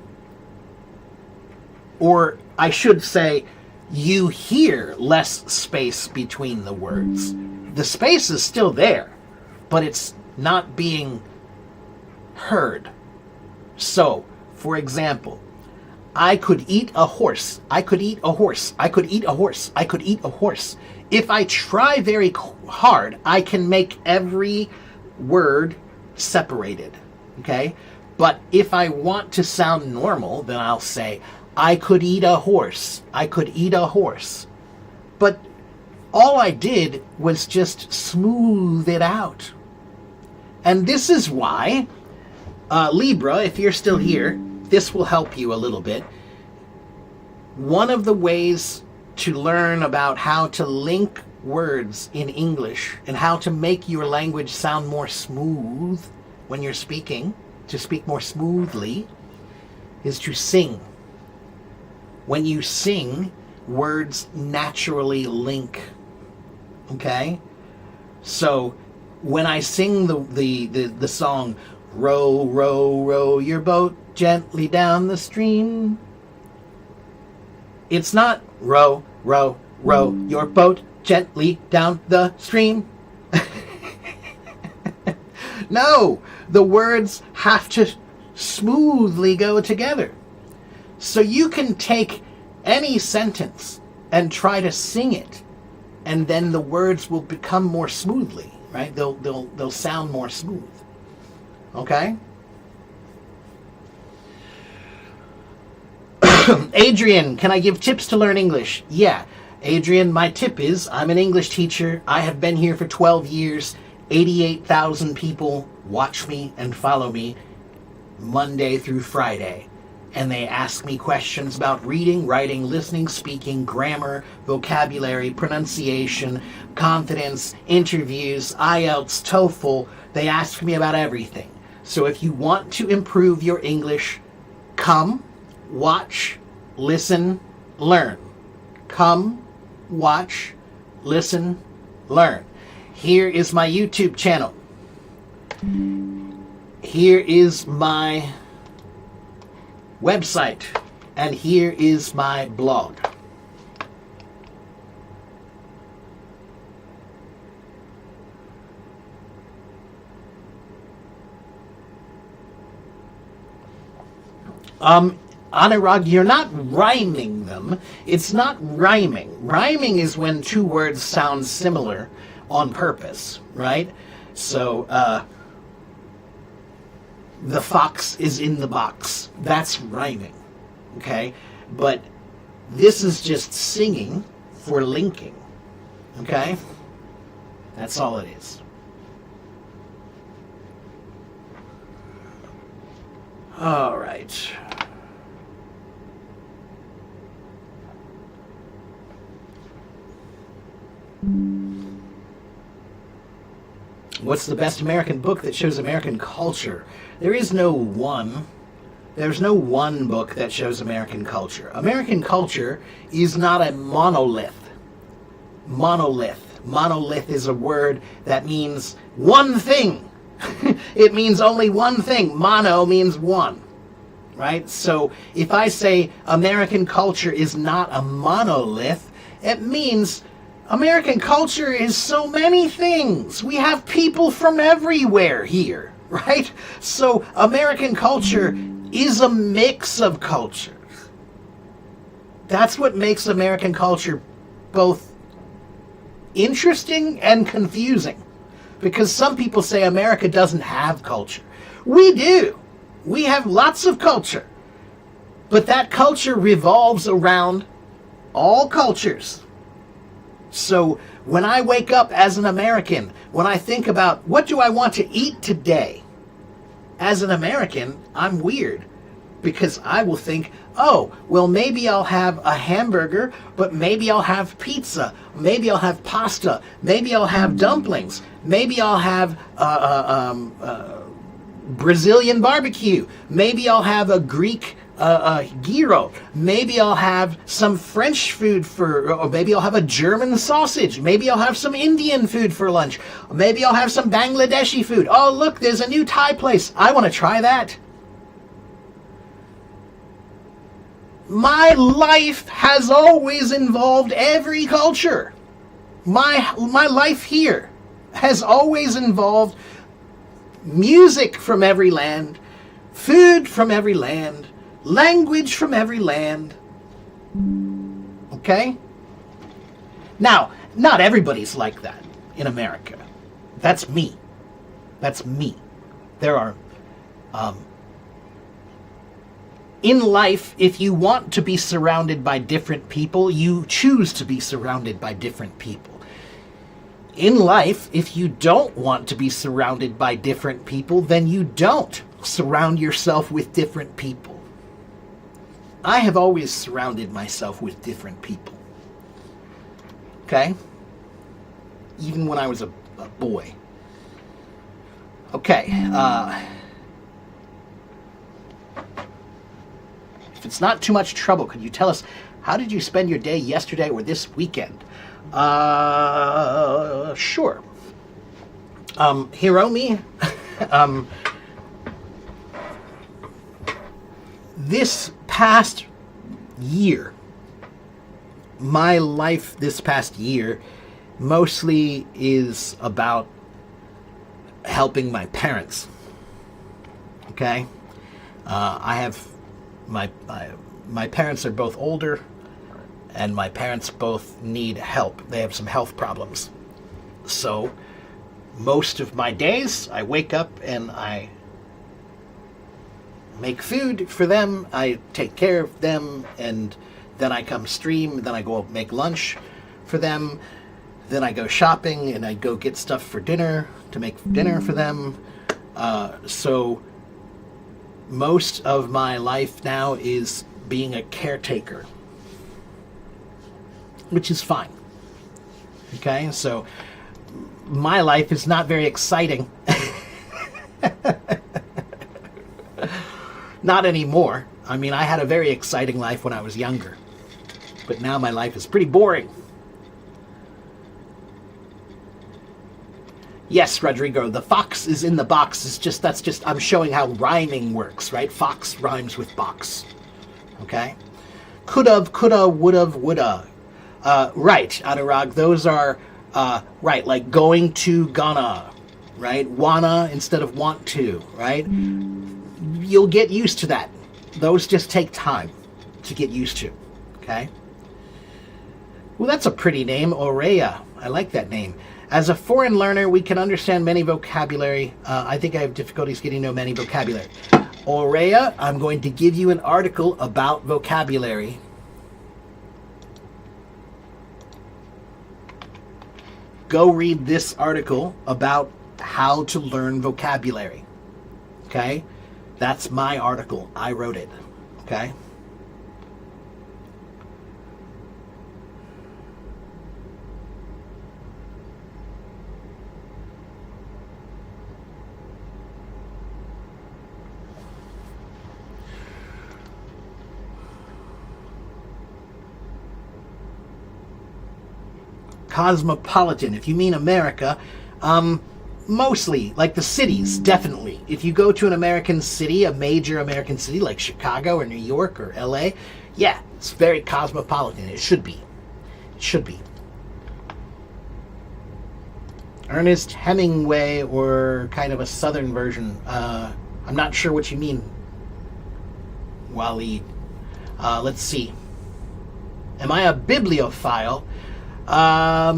Or I should say, you hear less space between the words. The space is still there, but it's not being heard. So, for example, I could eat a horse. I could eat a horse. I could eat a horse. I could eat a horse. If I try very hard, I can make every word separated. Okay? But if I want to sound normal, then I'll say, I could eat a horse. I could eat a horse. But all I did was just smooth it out. And this is why, Libra, if you're still here, this will help you a little bit. One of the ways to learn about how to link words in English and how to make your language sound more smooth when you're speaking, to speak more smoothly, is to sing. When you sing, words naturally link. Okay? So, when I sing the song, row, row, row your boat gently down the stream, it's not row, row, row your boat gently down the stream. No, the words have to smoothly go together. So you can take any sentence and try to sing it, and then the words will become more smoothly, right? They'll sound more smooth. Okay? Adrian, can I give tips to learn English? Yeah. Adrian, my tip is, I'm an English teacher. I have been here for 12 years. 88,000 people watch me and follow me Monday through Friday. And they ask me questions about reading, writing, listening, speaking, grammar, vocabulary, pronunciation, confidence, interviews, IELTS, TOEFL. They ask me about everything. So if you want to improve your English, come, watch, listen, learn. Come, watch, listen, learn. Here is my YouTube channel. Here is my website. And here is my blog. Anurag, you're not rhyming them. It's not rhyming. Rhyming is when two words sound similar on purpose, right? So, the fox is in the box. That's rhyming, okay? But this is just singing for linking, okay? That's all it is. All right. What's the best American book that shows American culture? There is no one. There's no one book that shows American culture. American culture is not a monolith. Monolith. Monolith is a word that means one thing. It means only one thing. Mono means one. Right? So if I say American culture is not a monolith, it means American culture is so many things. We have people from everywhere here, right? So American culture is a mix of cultures. That's what makes American culture both interesting and confusing. Because some people say America doesn't have culture. We do. We have lots of culture. But that culture revolves around all cultures. So when I wake up as an American, when I think about what do I want to eat today, as an American, I'm weird. Because I will think, oh, well, maybe I'll have a hamburger, but maybe I'll have pizza. Maybe I'll have pasta. Maybe I'll have dumplings. Maybe I'll have Brazilian barbecue. Maybe I'll have a Greek gyro. Maybe I'll have some French food or maybe I'll have a German sausage. Maybe I'll have some Indian food for lunch. Maybe I'll have some Bangladeshi food. Oh, look, there's a new Thai place. I want to try that. My life has always involved every culture. My life here has always involved music from every land, food from every land, language from every land. Okay? Now, not everybody's like that in America. That's me. That's me. There are... in life, if you want to be surrounded by different people, you choose to be surrounded by different people. In life, if you don't want to be surrounded by different people, then you don't surround yourself with different people. I have always surrounded myself with different people. Okay? Even when I was a boy. Okay, if it's not too much trouble, could you tell us, how did you spend your day yesterday or this weekend? Sure. Hiromi, this past year, my life this past year mostly is about helping my parents. Okay? I have my parents are both older, and my parents both need help. They have some health problems. So most of my days, I wake up and I make food for them, I take care of them, and then I come stream, then I go make lunch for them, then I go shopping, and I go get stuff for dinner, to make dinner for them. So most of my life now is being a caretaker, which is fine. Okay, so my life is not very exciting. Not anymore. I mean, I had a very exciting life when I was younger, but now my life is pretty boring. Yes, Rodrigo, the fox is in the box. That's just I'm showing how rhyming works, right? Fox rhymes with box. Okay? Could've, coulda, would've, woulda. Right, Anurag, those are, right, like going to, gonna, right? Wanna instead of want to, right? You'll get used to that. Those just take time to get used to, okay? Well, that's a pretty name, Aurea. I like that name. As a foreign learner, we can understand many vocabulary. I think I have difficulties getting to know many vocabulary. Aurea, I'm going to give you an article about vocabulary. Go read this article about how to learn vocabulary. Okay? That's my article. I wrote it. Okay? Cosmopolitan. If you mean America, mostly, like the cities, definitely. If you go to an American city, a major American city like Chicago or New York or LA, yeah, it's very cosmopolitan. It should be. It should be. Ernest Hemingway, or kind of a southern version. I'm not sure what you mean, Waleed. Let's see. Am I a bibliophile? I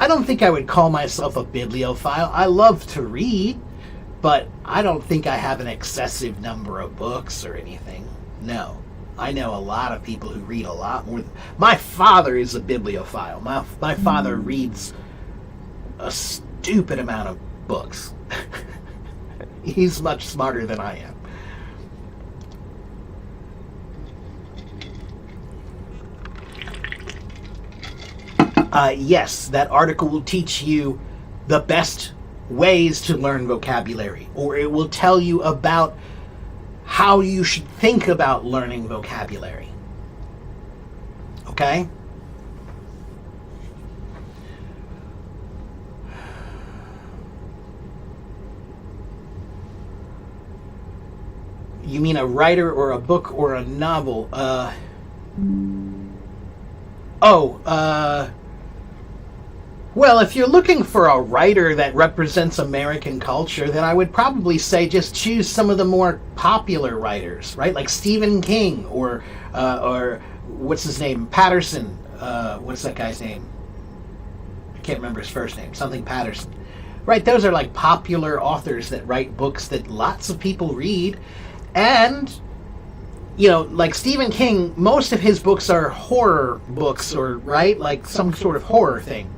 don't think I would call myself a bibliophile. I love to read, but I don't think I have an excessive number of books or anything. No. I know a lot of people who read a lot more. My father is a bibliophile. My father reads a stupid amount of books. He's much smarter than I am. Yes, that article will teach you the best ways to learn vocabulary, or it will tell you about how you should think about learning vocabulary. Okay? You mean a writer or a book or a novel? Well, if you're looking for a writer that represents American culture, then I would probably say just choose some of the more popular writers, right? Like Stephen King or what's his name? Patterson. What's that guy's name? I can't remember his first name. Something Patterson. Right, those are like popular authors that write books that lots of people read. And, you know, like Stephen King, most of his books are horror books, or, right? Like some sort of horror thing.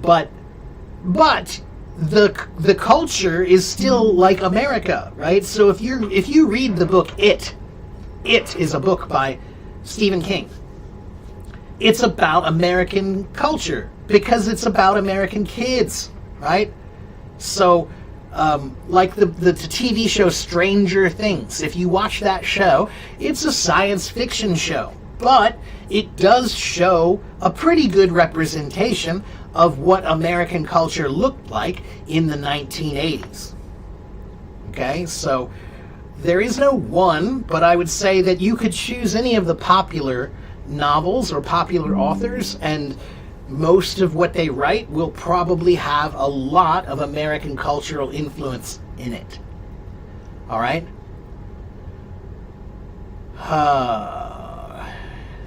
But the culture is still like America, right? So if you read the book It is a book by Stephen King. It's about American culture because it's about American kids, right? So like the TV show Stranger Things, if you watch that show, it's a science fiction show, but it does show a pretty good representation of what American culture looked like in the 1980s. Okay, so there is no one, but I would say that you could choose any of the popular novels or popular authors, and most of what they write will probably have a lot of American cultural influence in it. All right?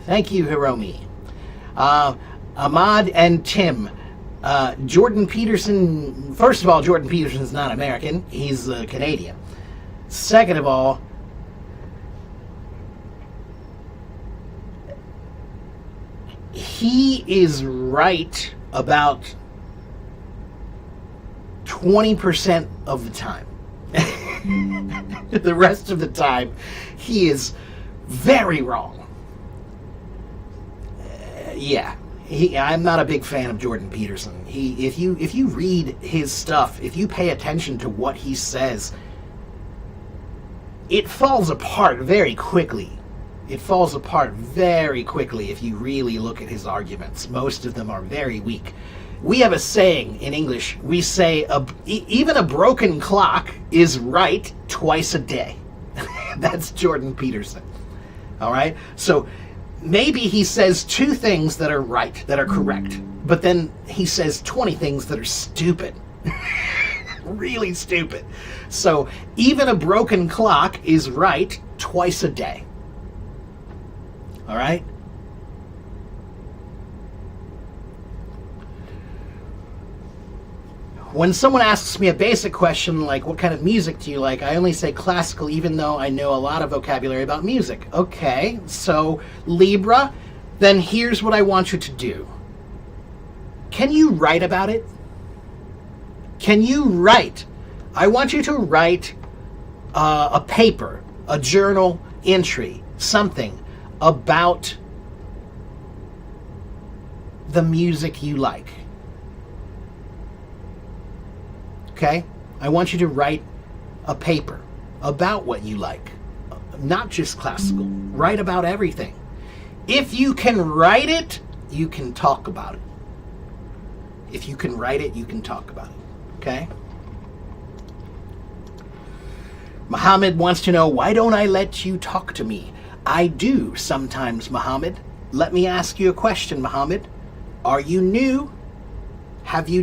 Thank you, Hiromi. Ahmad and Tim. Jordan Peterson, first of all, Jordan Peterson is not American. He's Canadian. Second of all, he is right about 20% of the time. The rest of the time, he is very wrong. Yeah. I'm not a big fan of Jordan Peterson. If you read his stuff, if you pay attention to what he says, it falls apart very quickly. It falls apart very quickly if you really look at his arguments. Most of them are very weak. We have a saying in English. We say, even a broken clock is right twice a day. That's Jordan Peterson. All right? So maybe he says 2 things that are right, that are correct, but then he says 20 things that are stupid. Really stupid. So even a broken clock is right twice a day. All right? When someone asks me a basic question like, what kind of music do you like? I only say classical, even though I know a lot of vocabulary about music. Okay, so Libra, then here's what I want you to do. Can you write about it? Can you write? I want you to write a paper, a journal entry, something about the music you like. Okay? I want you to write a paper about what you like. Not just classical. Write about everything. If you can write it, you can talk about it. If you can write it, you can talk about it. Okay? Muhammad wants to know, why don't I let you talk to me? I do sometimes, Muhammad. Let me ask you a question, Muhammad. Are you new? Are you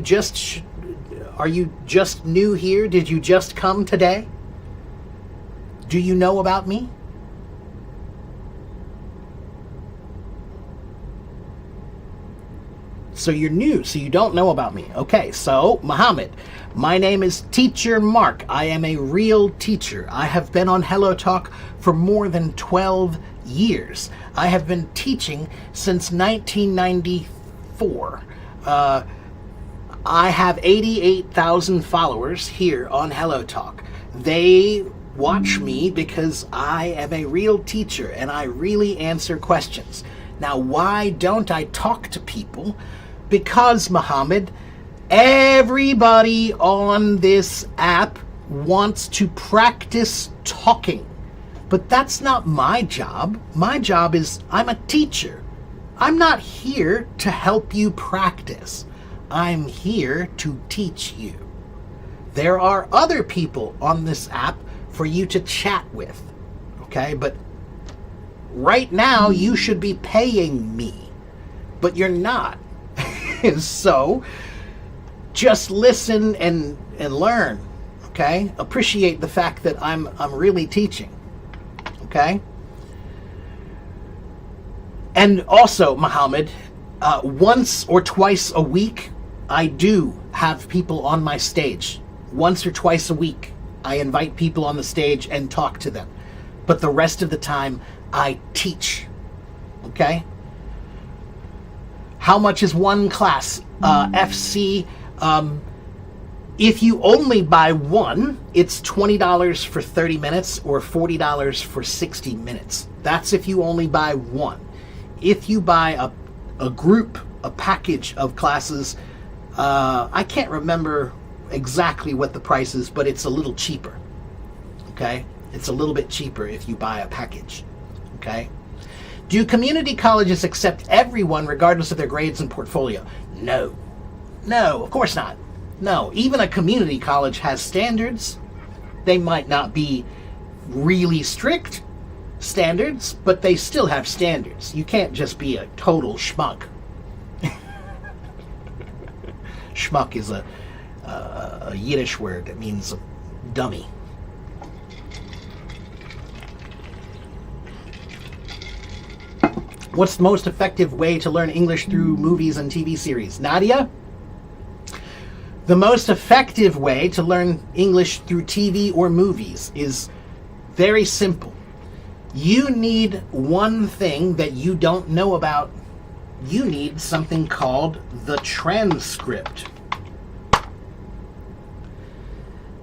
just new here? Did you just come today? Do you know about me? So you're new, so you don't know about me. Okay, so Muhammad, my name is Teacher Mark. I am a real teacher. I have been on Hello Talk for more than 12 years. I have been teaching since 1994. I have 88,000 followers here on Hello Talk. They watch me because I am a real teacher and I really answer questions. Now, why don't I talk to people? Because, Muhammad, everybody on this app wants to practice talking. But that's not my job. My job is, I'm a teacher. I'm not here to help you practice. I'm here to teach you. There are other people on this app for you to chat with. Okay, but right now you should be paying me. But you're not. So just listen and learn, okay? Appreciate the fact that I'm really teaching, okay? And also, Muhammad, once or twice a week, I do have people on my stage. Once or twice a week, I invite people on the stage and talk to them. But the rest of the time, I teach, okay? How much is one class? FC, if you only buy one, it's $20 for 30 minutes or $40 for 60 minutes. That's if you only buy one. If you buy a group, a package of classes, I can't remember exactly what the price is, but it's a little cheaper. Okay? It's a little bit cheaper if you buy a package. Okay? Do community colleges accept everyone regardless of their grades and portfolio? No. No, of course not. No, even a community college has standards. They might not be really strict standards, but they still have standards. You can't just be a total schmuck. Schmuck is a Yiddish word that means dummy. What's the most effective way to learn English through movies and TV series? Nadia? The most effective way to learn English through TV or movies is very simple. You need one thing that you don't know about. You need something called the transcript.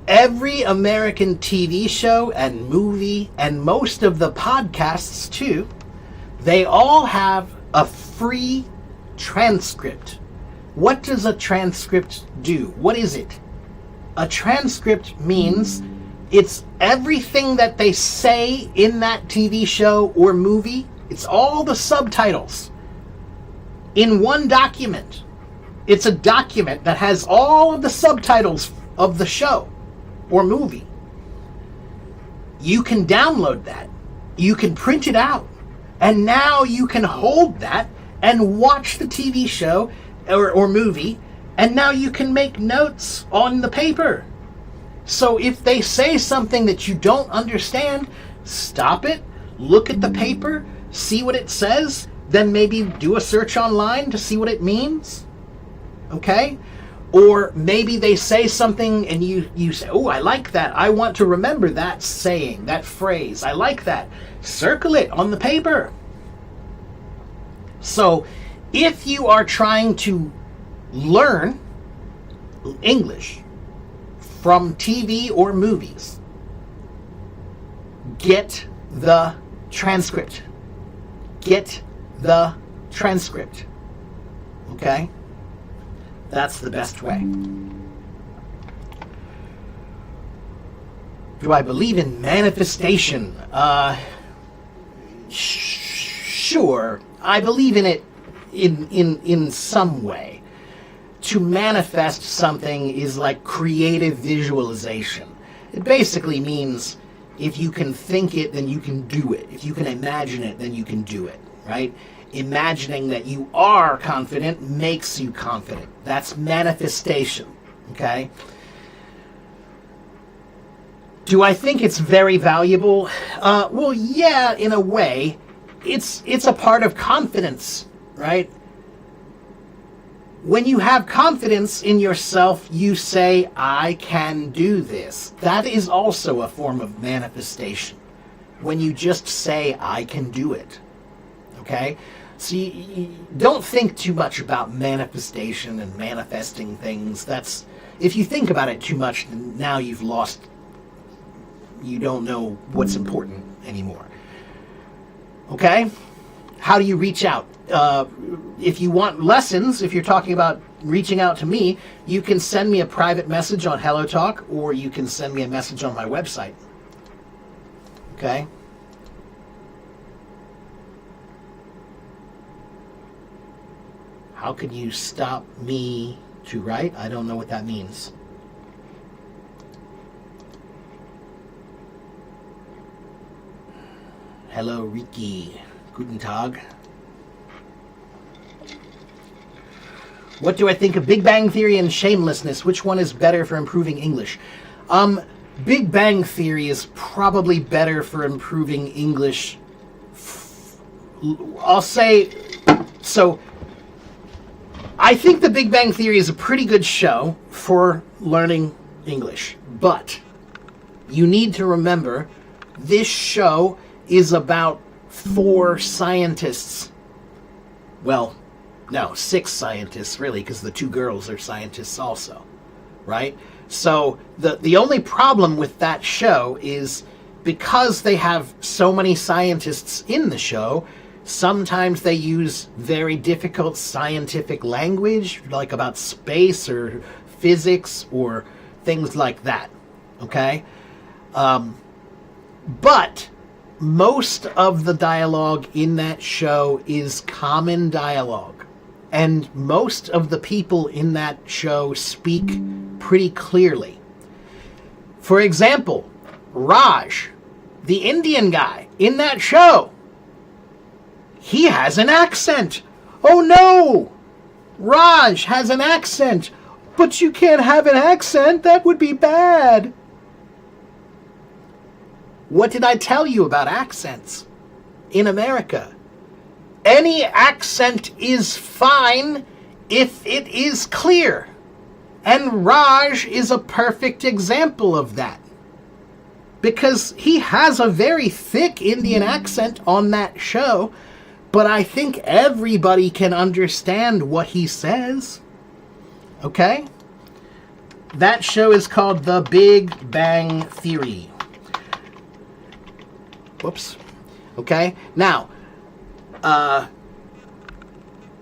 Every American TV show and movie, and most of the podcasts too, they all have a free transcript. What does a transcript do? What is it? A transcript means it's everything that they say in that TV show or movie. It's all the subtitles in one document. It's a document that has all of the subtitles of the show or movie. You can download that. You can print it out. And now you can hold that and watch the TV show or movie, and now you can make notes on the paper. So if they say something that you don't understand, stop it, look at the paper, see what it says, then maybe do a search online to see what it means. Okay? Or maybe they say something and you say, oh, I like that. I want to remember that saying, that phrase. I like that. Circle it on the paper. So if you are trying to learn English from TV or movies, get the transcript. Get the transcript. Okay? That's the best way. Do I believe in manifestation? Sure. I believe in it in some way. to manifest something is like creative visualization. It basically means if you can think it, then you can do it. If you can imagine it, then you can do it, right? Imagining that you are confident makes you confident. That's manifestation, okay? Do I think it's very valuable? Well, yeah, in a way. It's a part of confidence, right? When you have confidence in yourself, you say, I can do this. That is also a form of manifestation. When you just say, I can do it. Okay? So you don't think too much about manifestation and manifesting things. If you think about it too much, now you've lost. You don't know what's important anymore. Okay? How do you reach out? If you want lessons, if you're talking about reaching out to me, you can send me a private message on HelloTalk, or you can send me a message on my website. Okay? How could you stop me to write? I don't know what that means. Hello, Ricky. Guten Tag. What do I think of Big Bang Theory and Shamelessness? Which one is better for improving English? Big Bang Theory is probably better for improving English. I'll say, so I think the Big Bang Theory is a pretty good show for learning English. But you need to remember, this show is about 4 scientists. Well, no, 6 scientists, really, because the 2 girls are scientists also, right? So the only problem with that show is because they have so many scientists in the show, sometimes they use very difficult scientific language, like about space or physics or things like that, okay? But most of the dialogue in that show is common dialogue. And most of the people in that show speak pretty clearly. For example, Raj, the Indian guy in that show, he has an accent. Oh no! Raj has an accent. But you can't have an accent. That would be bad. What did I tell you about accents in America? Any accent is fine if it is clear. And Raj is a perfect example of that. Because he has a very thick Indian accent on that show, but I think everybody can understand what he says. Okay? That show is called The Big Bang Theory. Whoops. Okay? Now,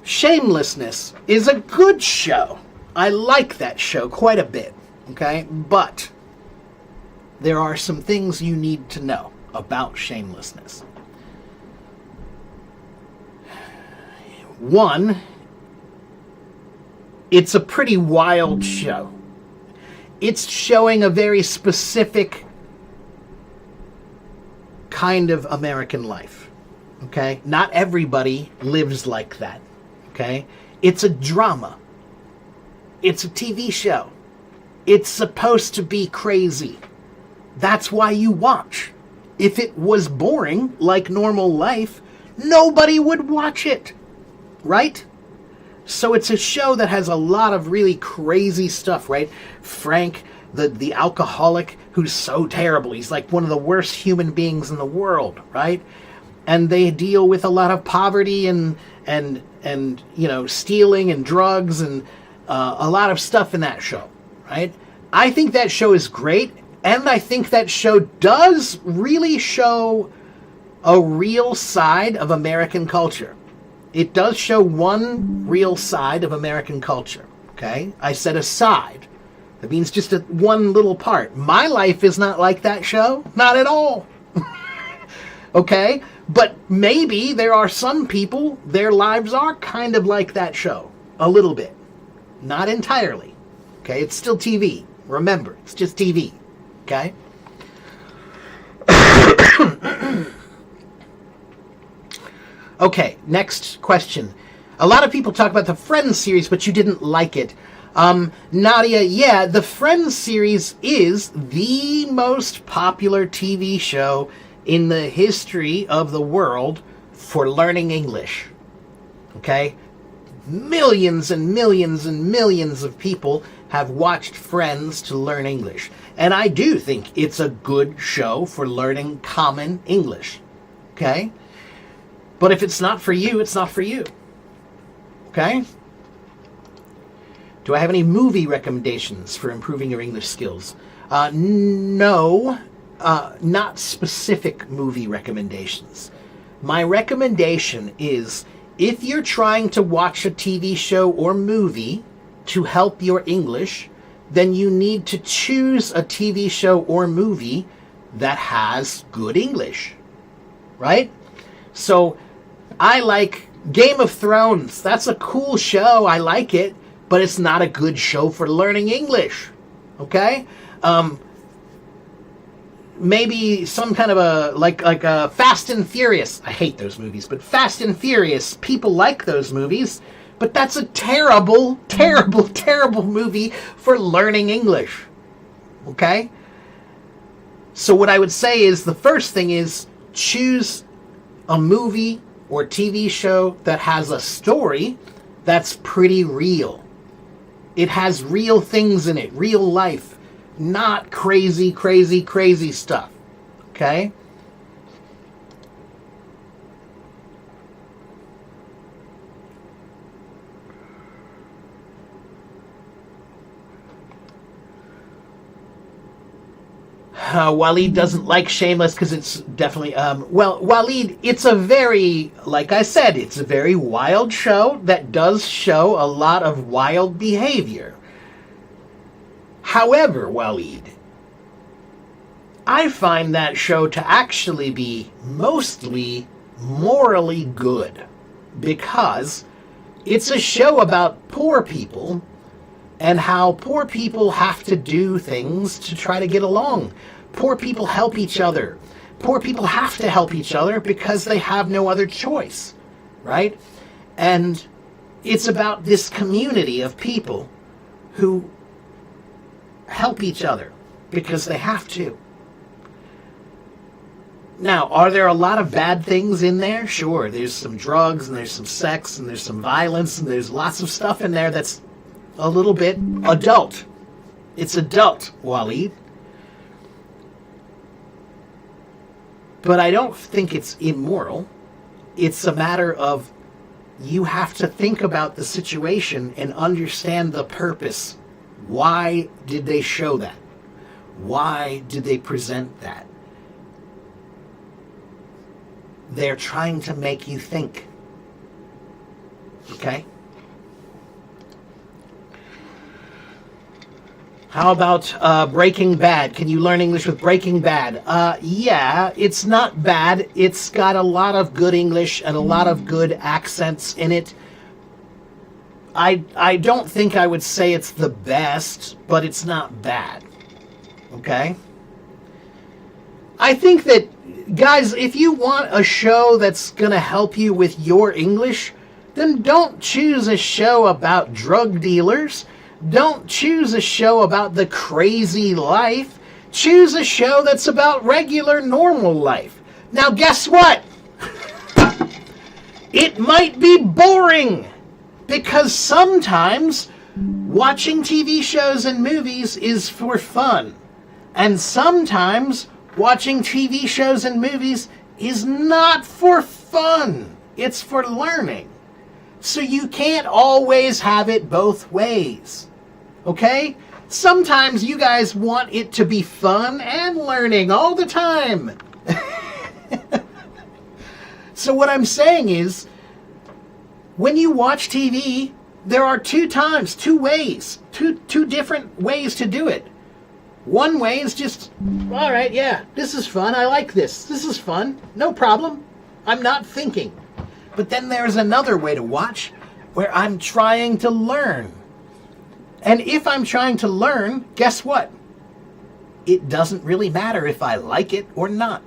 Shamelessness is a good show. I like that show quite a bit. Okay? But there are some things you need to know about Shamelessness. One, it's a pretty wild show. It's showing a very specific kind of American life. Okay? Not everybody lives like that. Okay? It's a drama. It's a TV show. It's supposed to be crazy. That's why you watch. If it was boring, like normal life, nobody would watch it. Right? So it's a show that has a lot of really crazy stuff, right? Frank, the alcoholic, who's so terrible. He's like one of the worst human beings in the world, right? And they deal with a lot of poverty and you know, stealing and drugs and a lot of stuff in that show, right? I think that show is great, and I think that show does really show a real side of American culture. It does show one real side of American culture, okay? I said a side. That means just one little part. My life is not like that show. Not at all. Okay? But maybe there are some people, their lives are kind of like that show. A little bit. Not entirely. Okay, it's still TV. Remember, it's just TV. Okay? Okay, next question. A lot of people talk about the Friends series, but you didn't like it. Nadia, yeah, the Friends series is the most popular TV show in the history of the world for learning English. Okay? Millions and millions and millions of people have watched Friends to learn English. And I do think it's a good show for learning common English. Okay? But if it's not for you, it's not for you. Okay? Do I have any movie recommendations for improving your English skills? No, not specific movie recommendations. My recommendation is, if you're trying to watch a TV show or movie to help your English, then you need to choose a TV show or movie that has good English. Right? So, I like Game of Thrones. That's a cool show. I like it. But it's not a good show for learning English. Okay? Maybe some kind of a, like a Fast and Furious. I hate those movies, but Fast and Furious, people like those movies. But that's a terrible, terrible, terrible movie for learning English. Okay? So what I would say is, the first thing is, choose a movie or TV show that has a story that's pretty real. It has real things in it, real life, not crazy, crazy, crazy stuff. Okay? Waleed doesn't like Shameless because it's definitely, well, Waleed, it's a very, like I said, it's a very wild show that does show a lot of wild behavior. However, Waleed, I find that show to actually be mostly morally good, because it's a show about poor people and how poor people have to do things to try to get along. Poor people help each other. Poor people have to help each other because they have no other choice, right? And it's about this community of people who help each other because they have to. Now, are there a lot of bad things in there? Sure, there's some drugs, and there's some sex, and there's some violence, and there's lots of stuff in there that's a little bit adult. It's adult, Waleed. But I don't think it's immoral. It's a matter of, you have to think about the situation and understand the purpose. Why did they show that? Why did they present that? They're trying to make you think. Okay? How about Breaking Bad? Can you learn English with Breaking Bad? Yeah, it's not bad. It's got a lot of good English and a lot of good accents in it. I don't think I would say it's the best, but it's not bad. Okay? I think that, guys, if you want a show that's going to help you with your English, then don't choose a show about drug dealers. Don't choose a show about the crazy life. Choose a show that's about regular, normal life. Now, guess what? It might be boring, because sometimes watching TV shows and movies is for fun. And sometimes watching TV shows and movies is not for fun. It's for learning. So you can't always have it both ways. Okay? Sometimes you guys want it to be fun and learning all the time. So what I'm saying is, when you watch TV, there are two ways, two different ways to do it. One way is just, all right, yeah, this is fun. I like this. This is fun. No problem. I'm not thinking. But then there's another way to watch where I'm trying to learn. And if I'm trying to learn, guess what? It doesn't really matter if I like it or not.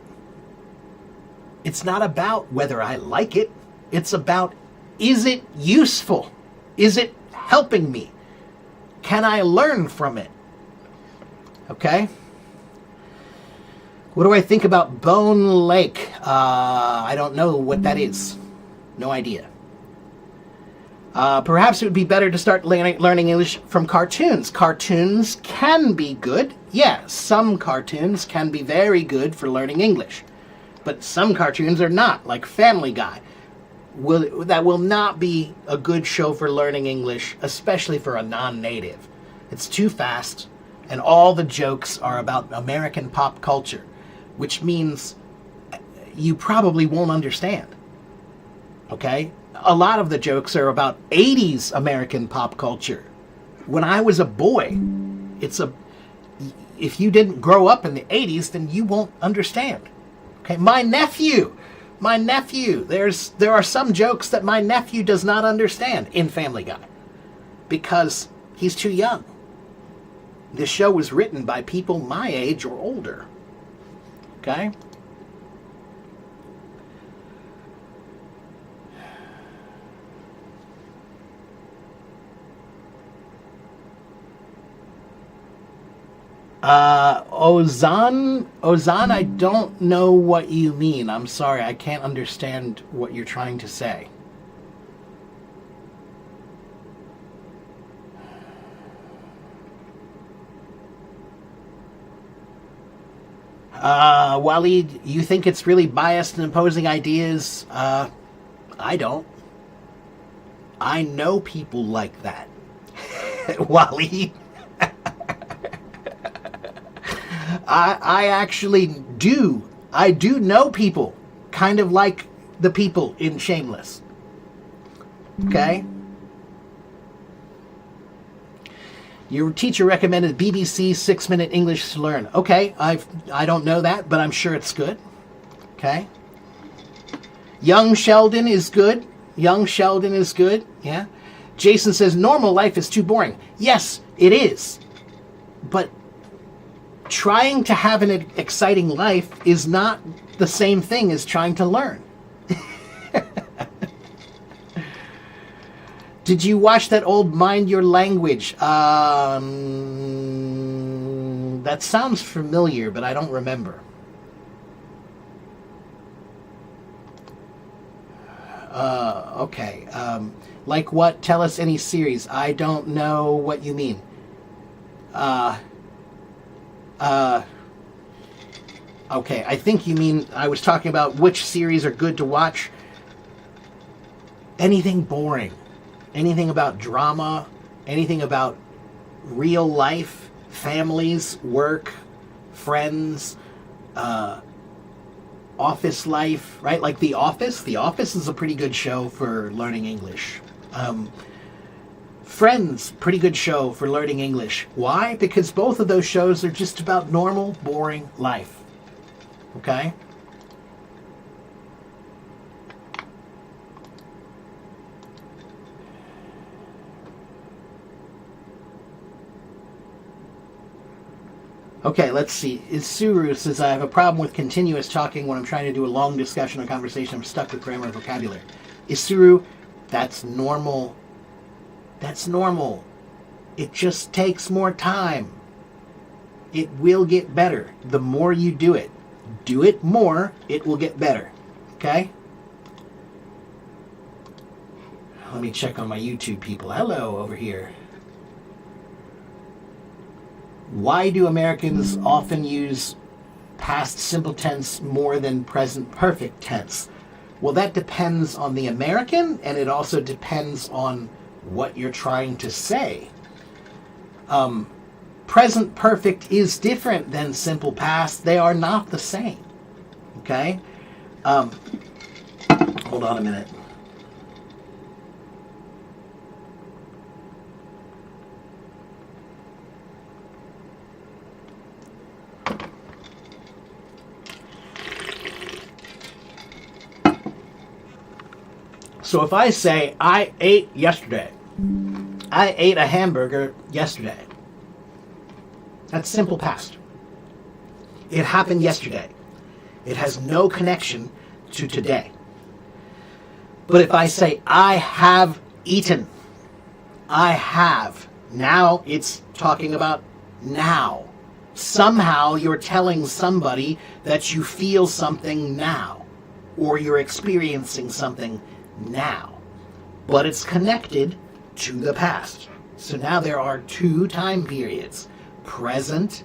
It's not about whether I like it. It's about, is it useful? Is it helping me? Can I learn from it? Okay? What do I think about Bone Lake? I don't know what that is. No idea. Perhaps it would be better to start learning English from cartoons. Cartoons can be good. Yeah, some cartoons can be very good for learning English. But some cartoons are not, like Family Guy. That will not be a good show for learning English, especially for a non-native. It's too fast, and all the jokes are about American pop culture, which means you probably won't understand. Okay? A lot of the jokes are about 80s American pop culture. When I was a boy, if you didn't grow up in the 80s, then you won't understand. Okay? My nephew, there are some jokes that my nephew does not understand in Family Guy because he's too young. This show was written by people my age or older. Okay? Ozan, I don't know what you mean. I'm sorry, I can't understand what you're trying to say. Waleed, you think it's really biased and opposing ideas? I don't. I know people like that. Waleed. I actually do. I do know people kind of like the people in Shameless. Okay? Your teacher recommended BBC 6-Minute English to Learn. Okay, I don't know that, but I'm sure it's good. Okay? Young Sheldon is good. Yeah. Jason says normal life is too boring. Yes, it is. But trying to have an exciting life is not the same thing as trying to learn. Did you watch that old Mind Your Language? That sounds familiar, but I don't remember. Okay. Like what? Tell us any series. I don't know what you mean. Okay, I think you mean I was talking about which series are good to watch. Anything boring. Anything about drama. Anything about real life. Families, work, friends, office life, right? Like The Office. The Office is a pretty good show for learning English. Friends, pretty good show for learning English. Why? Because both of those shows are just about normal, boring life. Okay? Okay, let's see. Isuru says, I have a problem with continuous talking when I'm trying to do a long discussion or conversation. I'm stuck with grammar and vocabulary. Isuru, that's normal. That's normal. It just takes more time. It will get better. The more you do it more, it will get better. Okay? Let me check on my YouTube people. Hello over here. Why do Americans often use past simple tense more than present perfect tense? Well, that depends on the American, and it also depends on what you're trying to say. Present perfect is different than simple past. They are not the same. Okay? Hold on a minute. So if I say, I ate yesterday, I ate a hamburger yesterday. That's simple past. It happened yesterday. It has no connection to today. But if I say, I have eaten, I have, now it's talking about now. Somehow you're telling somebody that you feel something now, or you're experiencing something now. But it's connected to the past. So now there are two time periods. Present,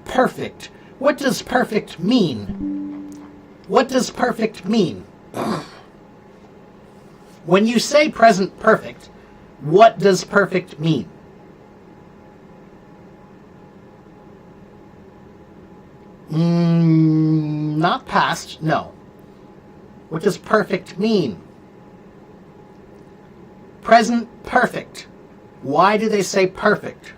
perfect. What does perfect mean? What does perfect mean? When you say present perfect, what does perfect mean? Not past, no. What does perfect mean? Present perfect. Why do they say perfect?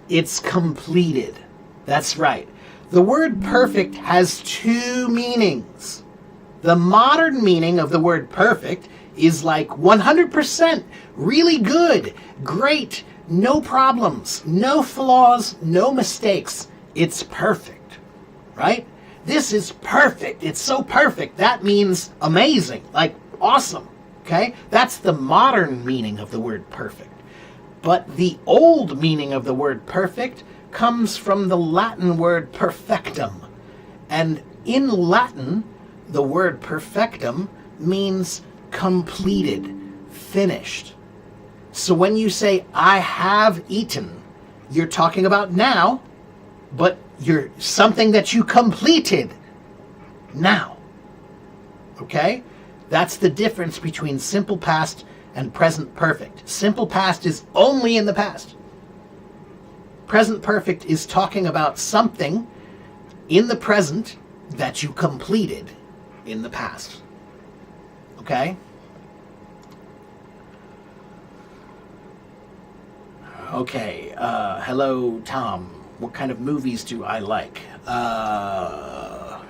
It's completed. That's right. The word perfect has two meanings. The modern meaning of the word perfect is like 100%, really good, great, no problems, no flaws, no mistakes. It's perfect, right? This is perfect. It's so perfect. That means amazing, like awesome, okay? That's the modern meaning of the word perfect. But the old meaning of the word perfect comes from the Latin word perfectum. And in Latin, the word perfectum means completed, finished. So when you say, I have eaten, you're talking about now, but you're something that you completed now. Okay? That's the difference between simple past and present perfect. Simple past is only in the past. Present perfect is talking about something in the present that you completed in the past. Okay? Okay, hello, Tom. What kind of movies do I like? I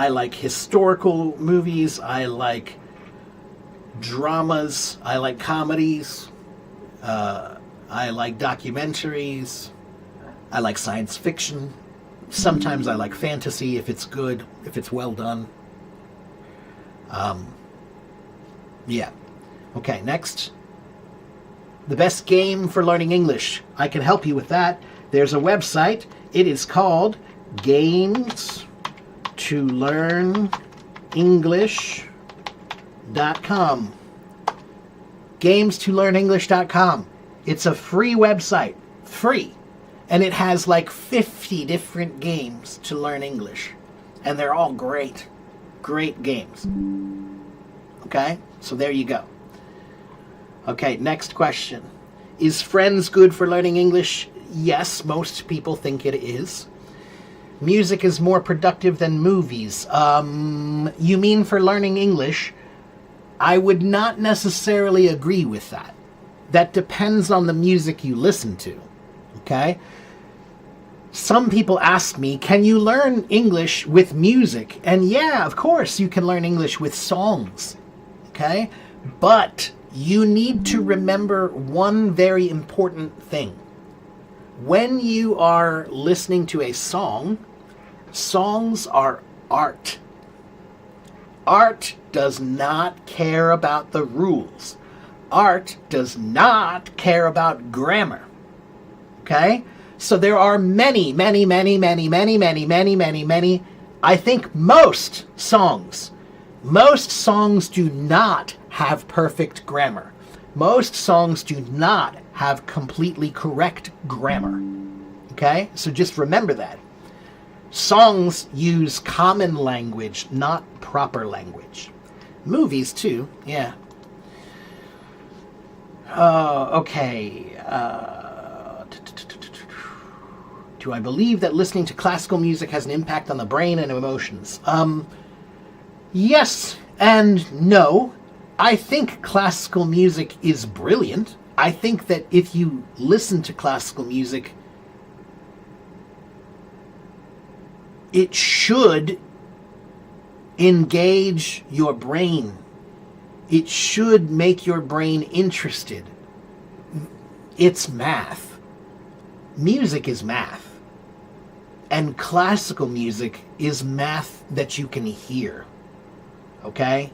like historical movies. I like dramas. I like comedies. I like documentaries. I like science fiction. Sometimes I like fantasy if it's good, if it's well done. Yeah. Okay, next. The best game for learning English. I can help you with that. There's a website. It is called GamesToLearnEnglish.com. GamesToLearnEnglish.com. It's a free website. Free. And it has like 50 different games to learn English. And they're all great. Great games. Okay? So there you go. Okay, next question. Is Friends good for learning English? Yes, most people think it is. Music is more productive than movies. You mean for learning English? I would not necessarily agree with that. That depends on the music you listen to. Okay? Some people ask me, can you learn English with music? And yeah, of course, you can learn English with songs. Okay? But you need to remember one very important thing. When you are listening to a song, songs are art. Art does not care about the rules. Art does not care about grammar. Okay? So there are many, I think most songs do not have perfect grammar. Most songs do not have completely correct grammar. Okay? So just remember that. Songs use common language, not proper language. Movies, too, yeah. Okay. Do I believe that listening to classical music has an impact on the brain and emotions? Yes and no. I think classical music is brilliant. I think that if you listen to classical music, it should engage your brain. It should make your brain interested. It's math. Music is math. And classical music is math that you can hear. Okay?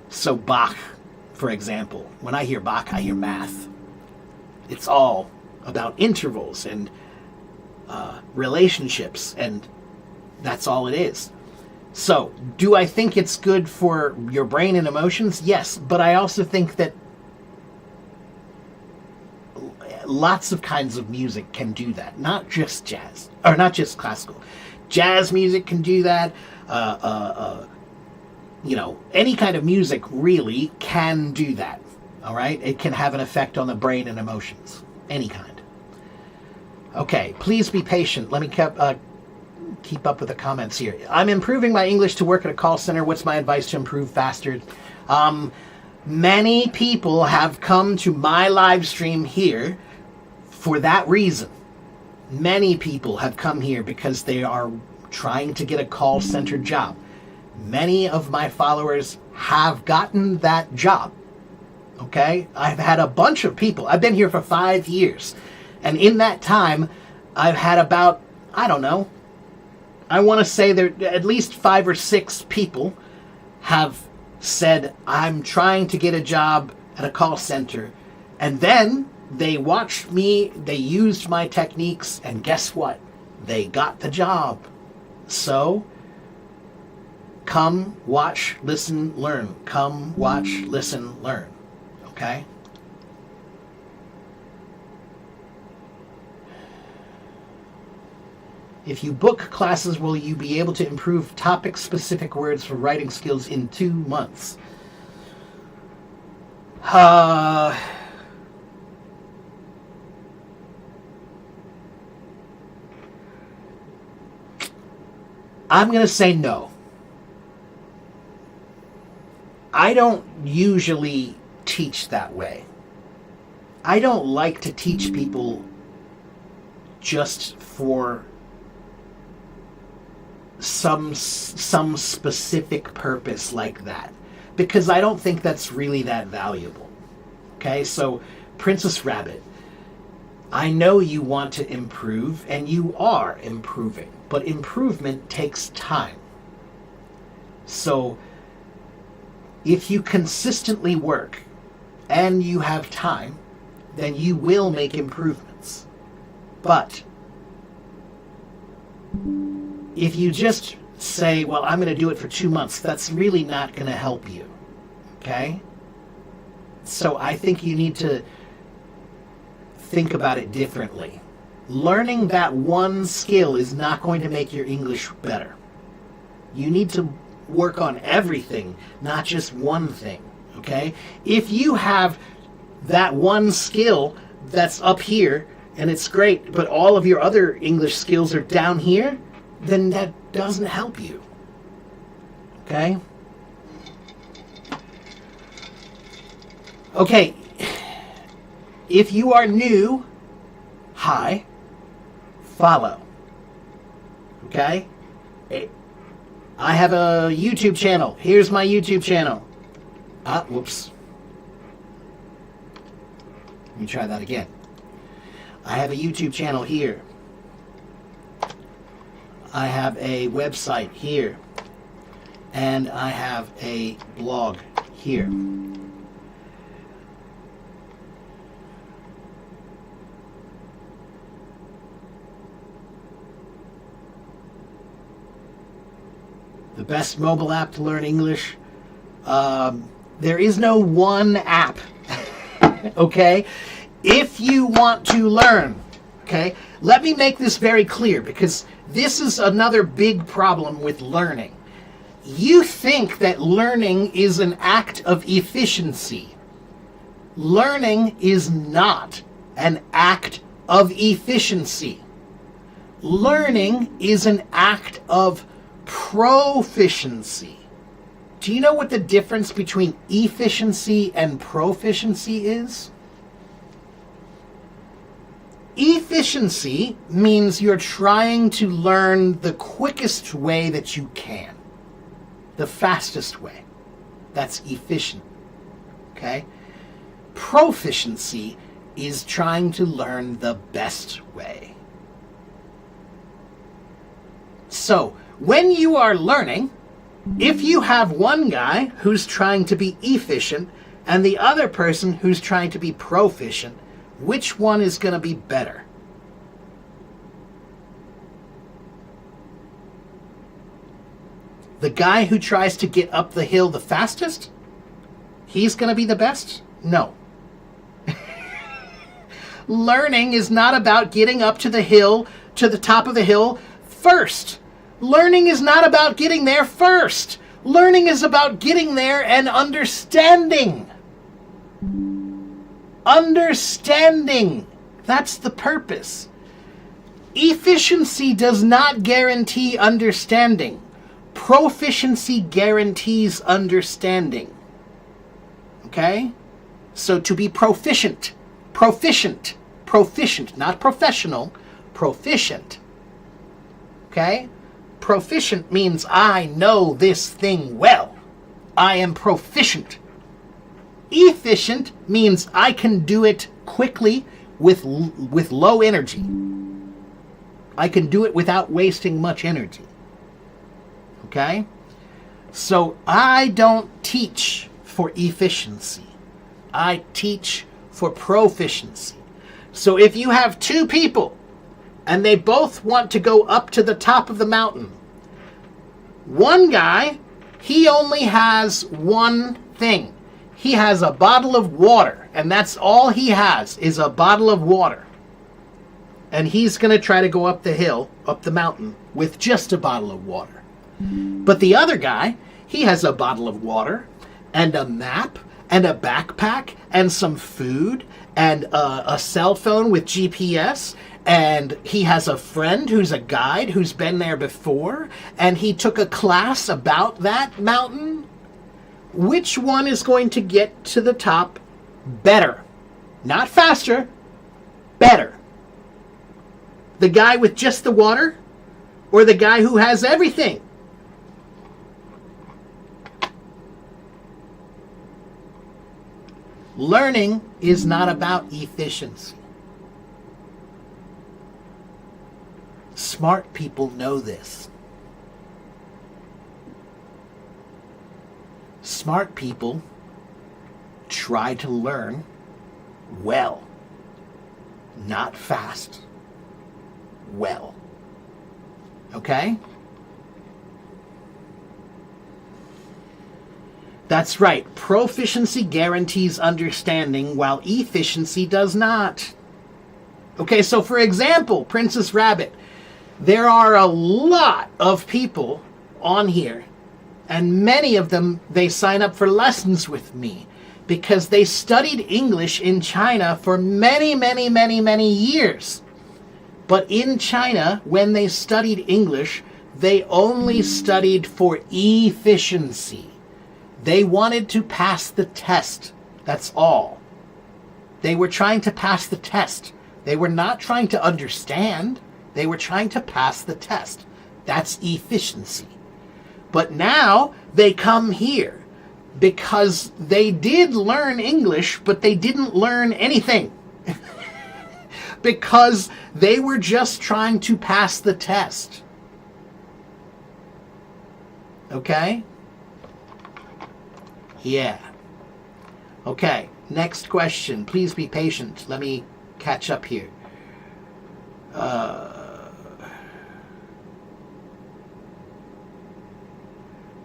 So Bach, for example, when I hear Bach, I hear math. It's all about intervals and relationships, and that's all it is. So, do I think it's good for your brain and emotions? Yes, but I also think that lots of kinds of music can do that, not just jazz, or not just classical. Jazz music can do that. Any kind of music really can do that. All right? It can have an effect on the brain and emotions. Any kind. Okay, please be patient. Let me keep up with the comments here. I'm improving my English to work at a call center. What's my advice to improve faster? Many people have come to my live stream here for that reason. Many people have come here because they are trying to get a call center job. Many of my followers have gotten that job. Okay? I've had a bunch of people. I've been here for 5 years. And in that time, I've had about, I don't know, I want to say there at least 5 or 6 people have said, I'm trying to get a job at a call center. And then they watched me, they used my techniques, and guess what? They got the job. So, come, watch, listen, learn. Come, watch, listen, learn. Okay? If you book classes, will you be able to improve topic-specific words for writing skills in 2 months? I'm going to say no. I don't usually teach that way. I don't like to teach people just for some specific purpose like that, because I don't think that's really that valuable. Okay, so Princess Rabbit, I know you want to improve, and you are improving, but improvement takes time. So if you consistently work and you have time, then you will make improvements. But if you just say, well, I'm going to do it for 2 months, that's really not going to help you. Okay? So I think you need to think about it differently. Learning that one skill is not going to make your English better. You need to work on everything, not just one thing. Okay? If you have that one skill that's up here and it's great, but all of your other English skills are down here, then that doesn't help you. Okay? Okay. If you are new, hi, follow. Okay? I have a YouTube channel. Here's my YouTube channel. Whoops. Let me try that again. I have a YouTube channel here. I have a website here. And I have a blog here. The best mobile app to learn English. There is no one app. Okay? If you want to learn, okay, let me make this very clear, because this is another big problem with learning. You think that learning is an act of efficiency. Learning is not an act of efficiency. Learning is an act of proficiency. Do you know what the difference between efficiency and proficiency is? Efficiency means you're trying to learn the quickest way that you can. the fastest way. That's efficient. Okay? Proficiency is trying to learn the best way. So, when you are learning, if you have one guy who's trying to be efficient and the other person who's trying to be proficient, which one is going to be better? The guy who tries to get up the hill the fastest, he's going to be the best? No. Learning is not about getting up to the hill, to the top of the hill first. Learning is not about getting there first. Learning is about getting there and understanding. Understanding. That's the purpose. Efficiency does not guarantee understanding. Proficiency guarantees understanding. Okay? So to be proficient, not professional, proficient. Okay? Proficient means I know this thing well. I am proficient. Efficient means I can do it quickly with low energy. I can do it without wasting much energy. Okay? So I don't teach for efficiency. I teach for proficiency. So if you have two people and they both want to go up to the top of the mountain, one guy, he only has one thing. He has a bottle of water, and that's all he has is a bottle of water. And he's going to try to go up the hill, up the mountain, with just a bottle of water. But the other guy, he has a bottle of water, and a map, and a backpack, and some food, and a cell phone with GPS, and he has a friend who's a guide who's been there before, and he took a class about that mountain. Which one is going to get to the top better? Not faster, better. The guy with just the water, or the guy who has everything? Learning is not about efficiency. Smart people know this. Smart people try to learn well, not fast. Well. Okay? That's right. Proficiency guarantees understanding, while efficiency does not. Okay, so for example, Princess Rabbit, there are a lot of people on here, and many of them, they sign up for lessons with me because they studied English in China for many, many, many, many years. But in China, when they studied English, they only studied for efficiency. They wanted to pass the test. That's all. They were trying to pass the test. They were not trying to understand. They were trying to pass the test. That's efficiency. But now they come here because they did learn English, but they didn't learn anything. Because they were just trying to pass the test. Okay? Yeah. Okay, next question. Please be patient. Let me catch up here.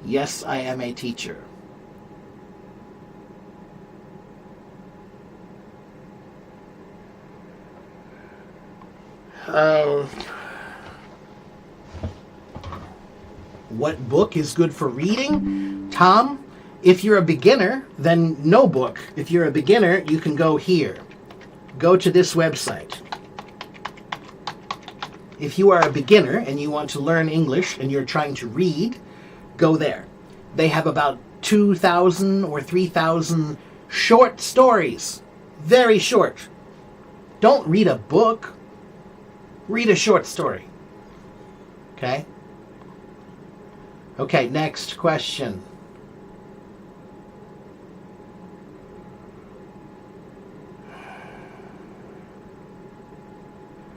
Yes, I am a teacher. What book is good for reading? Tom, if you're a beginner, then no book. If you're a beginner, you can go here. Go to this website. If you are a beginner and you want to learn English and you're trying to read, go there. They have about 2,000 or 3,000 short stories. Very short. Don't read a book. Read a short story. Okay? Okay, next question.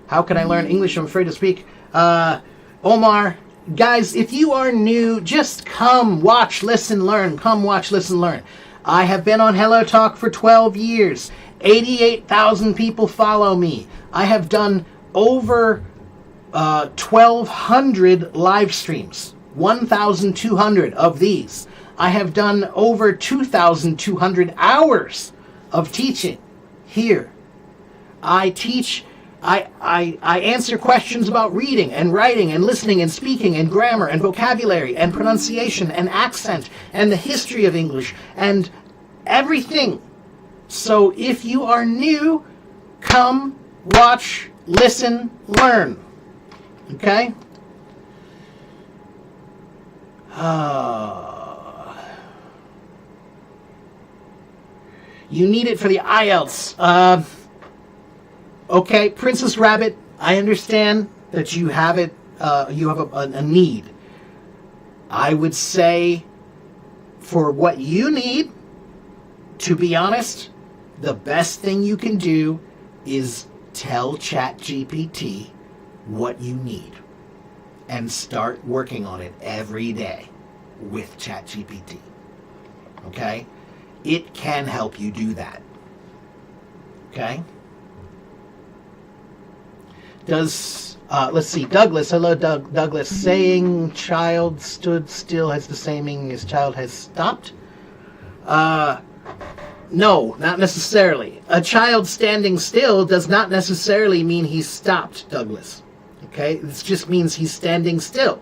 How can I learn English? I'm afraid to speak. Omar, guys, if you are new, just come, watch, listen, learn. Come, watch, listen, learn. I have been on Hello Talk for 12 years. 88,000 people follow me. I have done over 1,200 live streams. 1,200 of these. I have done over 2,200 hours of teaching here. I teach... I answer questions about reading and writing and listening and speaking and grammar and vocabulary and pronunciation and accent and the history of English and everything. So if you are new, come, watch, listen, learn. Okay? You need it for the IELTS. Okay, Princess Rabbit, I understand that you have it. You have a need. I would say, for what you need, to be honest, the best thing you can do is tell ChatGPT what you need and start working on it every day with ChatGPT. Okay? It can help you do that. Okay? Let's see, Douglas, hello Douglas, saying child stood still has the same meaning as child has stopped? No, not necessarily. A child standing still does not necessarily mean he's stopped, Douglas. Okay, this just means he's standing still.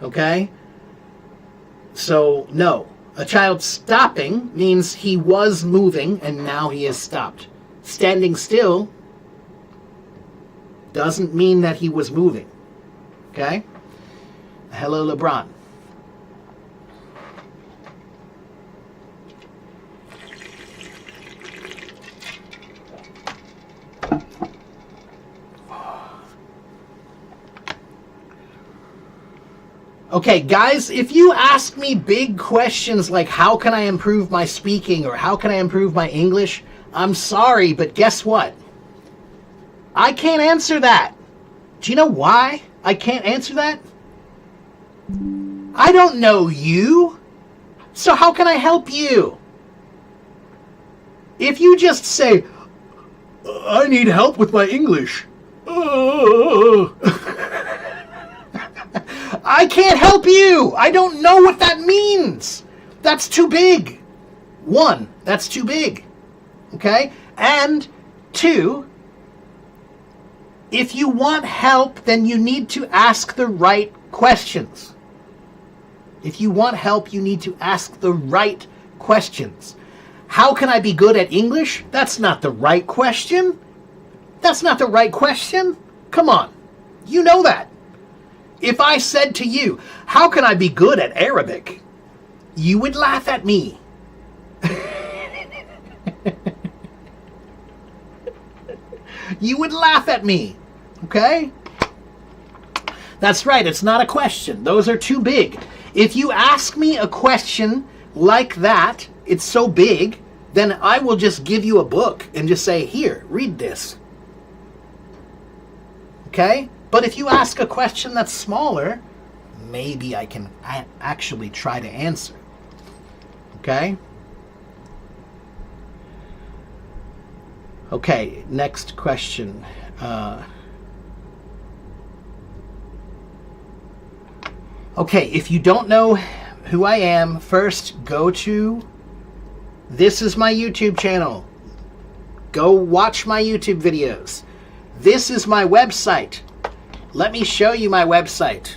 Okay? So, no. A child stopping means he was moving and now he has stopped. Standing still doesn't mean that he was moving. Okay? Hello, LeBron. Okay, guys, if you ask me big questions like how can I improve my speaking or how can I improve my English, I'm sorry, but guess what? I can't answer that. Do you know why I can't answer that? I don't know you. So how can I help you? If you just say, I need help with my English. I can't help you. I don't know what that means. That's too big. One, that's too big. Okay? And two, if you want help, then you need to ask the right questions. If you want help, you need to ask the right questions. How can I be good at English? That's not the right question. That's not the right question. Come on. You know that. If I said to you, how can I be good at Arabic? You would laugh at me. You would laugh at me. Okay? That's right, it's not a question. Those are too big. If you ask me a question like that, it's so big, then I will just give you a book and just say, here, read this. Okay? But if you ask a question that's smaller, maybe I can actually try to answer. Okay? Okay, next question. Okay, if you don't know who I am, first go to... This is my YouTube channel. Go watch my YouTube videos. This is my website. Let me show you my website.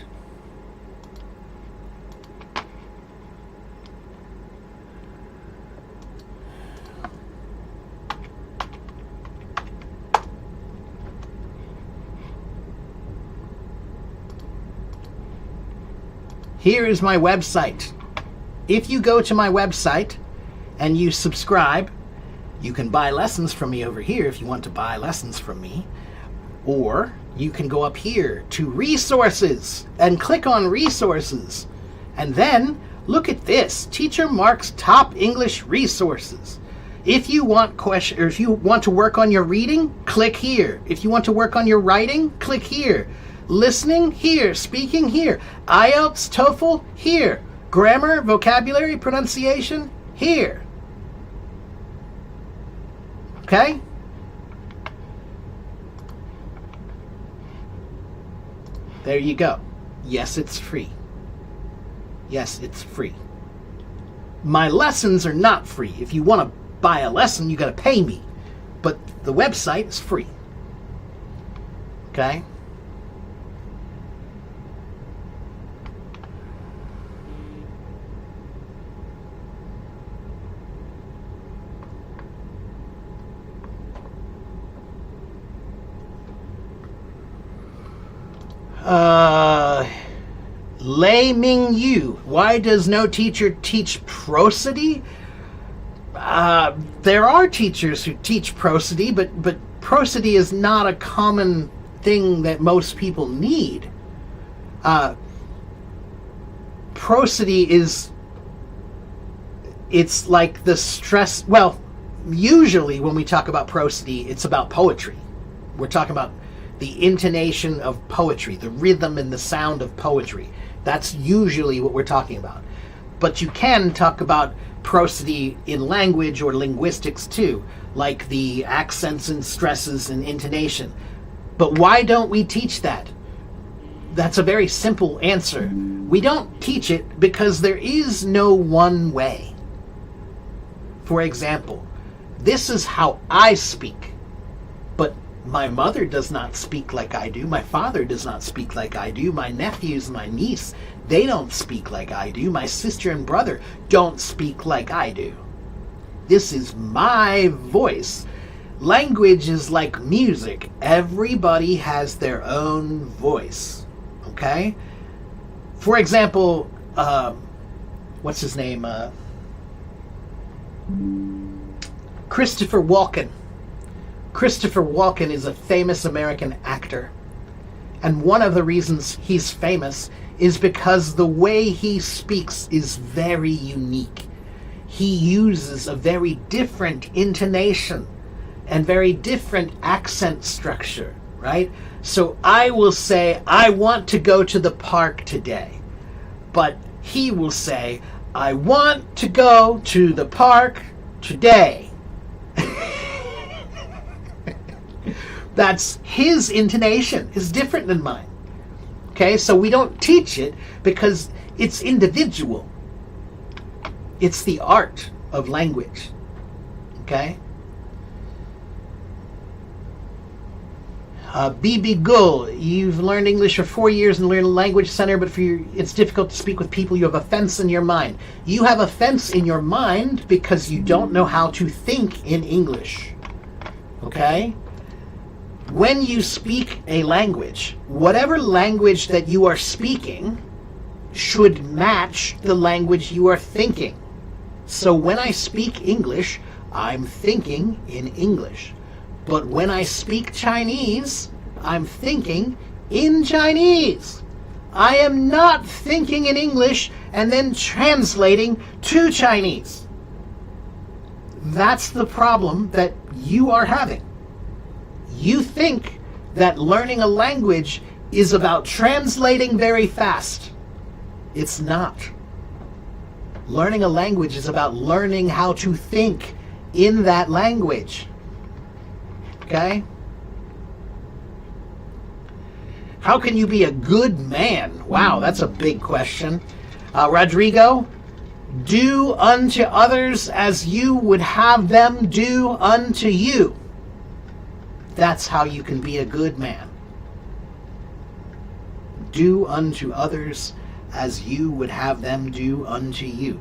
Here is my website. If you go to my website and you subscribe, you can buy lessons from me over here if you want to buy lessons from me. Or you can go up here to resources and click on resources. And then look at this, Teacher Mark's top English resources. If you want if you want to work on your reading, click here. If you want to work on your writing, click here. Listening, here. Speaking, here. IELTS, TOEFL, here. Grammar, vocabulary, pronunciation, here. Okay? There you go. Yes, it's free. Yes, it's free. My lessons are not free. If you want to buy a lesson, you got to pay me. But the website is free. Okay? Lei Ming Yu, why does no teacher teach prosody? There are teachers who teach prosody, but prosody is not a common thing that most people need. Prosody it's like the stress, well, usually when we talk about prosody, it's about poetry. We're talking about the intonation of poetry, the rhythm and the sound of poetry. That's usually what we're talking about. But you can talk about prosody in language or linguistics too, like the accents and stresses and intonation. But why don't we teach that? That's a very simple answer. We don't teach it because there is no one way. For example, this is how I speak, but my mother does not speak like I do. My father does not speak like I do. My nephews, my niece, they don't speak like I do. My sister and brother don't speak like I do. This is my voice. Language is like music. Everybody has their own voice. Okay? For example, what's his name? Christopher Walken. Christopher Walken is a famous American actor. And one of the reasons he's famous is because the way he speaks is very unique. He uses a very different intonation and very different accent structure, right? So I will say, I want to go to the park today. But he will say, I want to go to the park today. That's his intonation is different than mine. Okay, so we don't teach it because it's individual. It's the art of language. Okay? BB Gull, you've learned English for 4 years and learned a language center, but it's difficult to speak with people. You have a fence in your mind. You have a fence in your mind because you don't know how to think in English. Okay? When you speak a language, whatever language that you are speaking should match the language you are thinking. So when I speak English, I'm thinking in English. But when I speak Chinese, I'm thinking in Chinese. I am not thinking in English and then translating to Chinese. That's the problem that you are having. You think that learning a language is about translating very fast. It's not. Learning a language is about learning how to think in that language. Okay? How can you be a good man? Wow, that's a big question. Rodrigo, do unto others as you would have them do unto you. That's how you can be a good man. Do unto others as you would have them do unto you.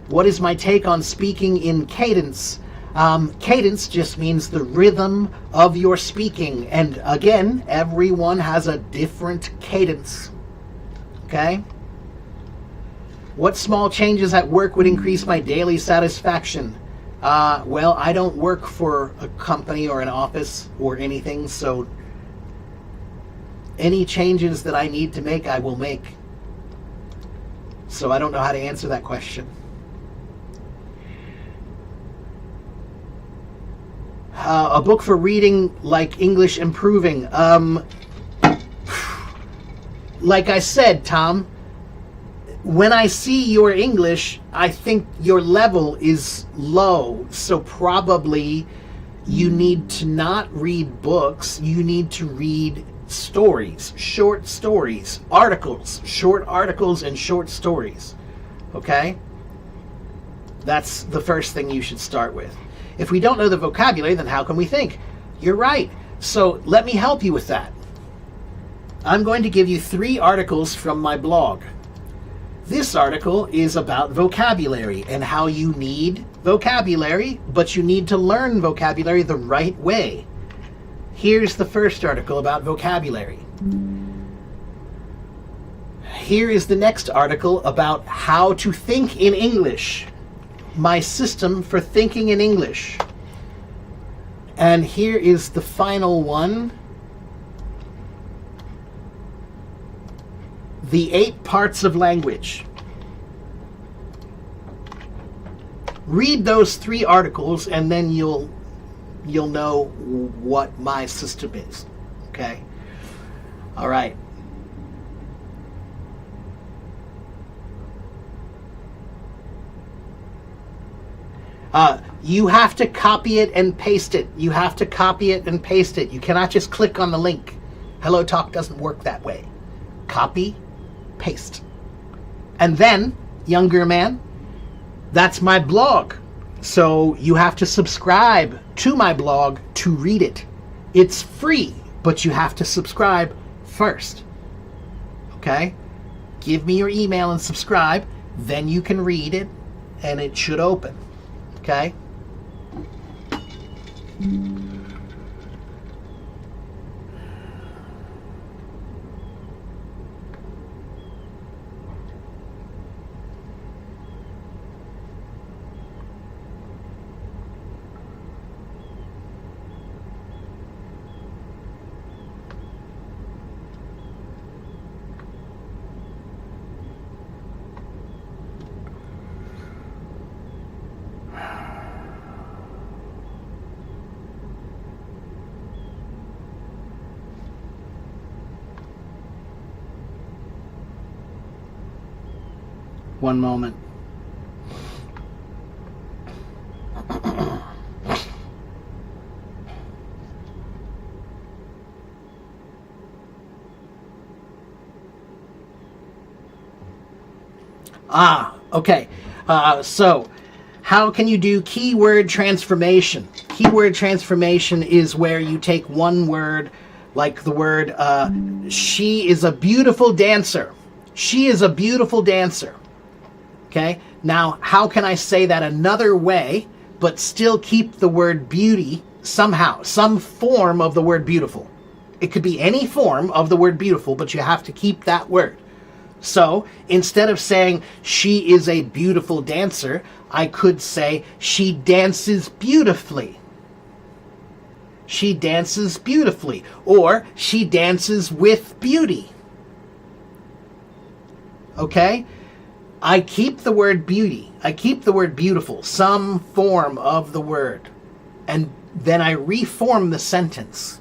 What is my take on speaking in cadence? Cadence just means the rhythm of your speaking. And again, everyone has a different cadence. Okay? What small changes at work would increase my daily satisfaction? Well, I don't work for a company or an office or anything, so Any changes that I need to make, I will make. So I don't know how to answer that question. A book for reading, like English improving. Like I said, Tom, when I see your English, I think your level is low. So probably you need to not read books. You need to read stories, short stories, articles, short articles and short stories. Okay? That's the first thing you should start with. If we don't know the vocabulary, then how can we think? You're right. So let me help you with that. I'm going to give you 3 articles from my blog. This article is about vocabulary and how you need vocabulary, but you need to learn vocabulary the right way. Here's the first article about vocabulary. Here is the next article about how to think in English. My system for thinking in English. And here is the final one. The 8 parts of language. Read those 3 articles and then you'll know what my system is. Okay? All right. You have to copy it and paste it. You have to copy it and paste it. You cannot just click on the link. HelloTalk doesn't work that way. Copy, paste. And then, younger man, that's my blog. So you have to subscribe to my blog to read it. It's free, but you have to subscribe first. Okay? Give me your email and subscribe. Then you can read it and it should open. Okay? One moment. Okay. So, how can you do keyword transformation? Keyword transformation is where you take one word, like the word, she is a beautiful dancer. She is a beautiful dancer. Okay? Now, how can I say that another way, but still keep the word beauty somehow, some form of the word beautiful? It could be any form of the word beautiful, but you have to keep that word. So, instead of saying she is a beautiful dancer, I could say she dances beautifully. She dances beautifully. Or she dances with beauty. Okay? I keep the word beauty. I keep the word beautiful, some form of the word. And then I reform the sentence.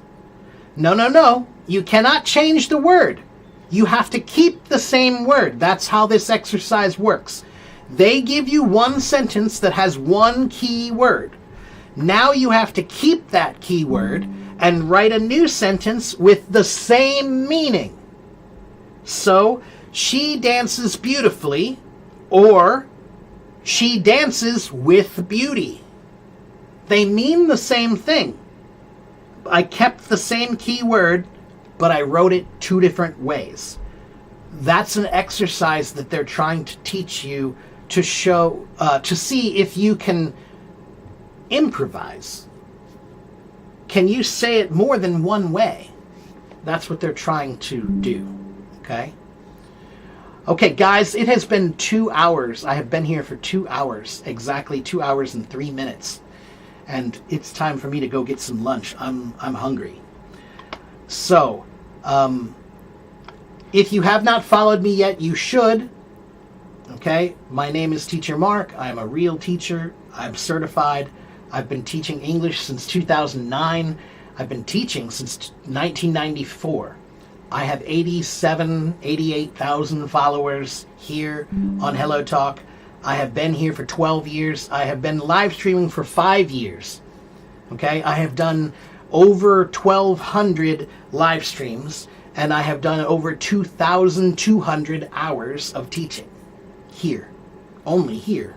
No. You cannot change the word. You have to keep the same word. That's how this exercise works. They give you one sentence that has one key word. Now you have to keep that key word and write a new sentence with the same meaning. So, she dances beautifully, or she dances with beauty. They mean the same thing. I kept the same key word, but I wrote it 2 different ways. That's an exercise that they're trying to teach you to show, to see if you can improvise. Can you say it more than one way? That's what they're trying to do. Okay? Okay, guys, it has been 2 hours. I have been here for 2 hours, exactly 2 hours and 3 minutes. And it's time for me to go get some lunch. I'm hungry. So, If you have not followed me yet, you should. Okay, my name is Teacher Mark. I'm a real teacher. I'm certified. I've been teaching English since 2009. I've been teaching since 1994. I have 88,000 followers here on Hello Talk. I have been here for 12 years. I have been live streaming for 5 years. Okay, I have done over 1,200 live streams, and I have done over 2,200 hours of teaching here, only here.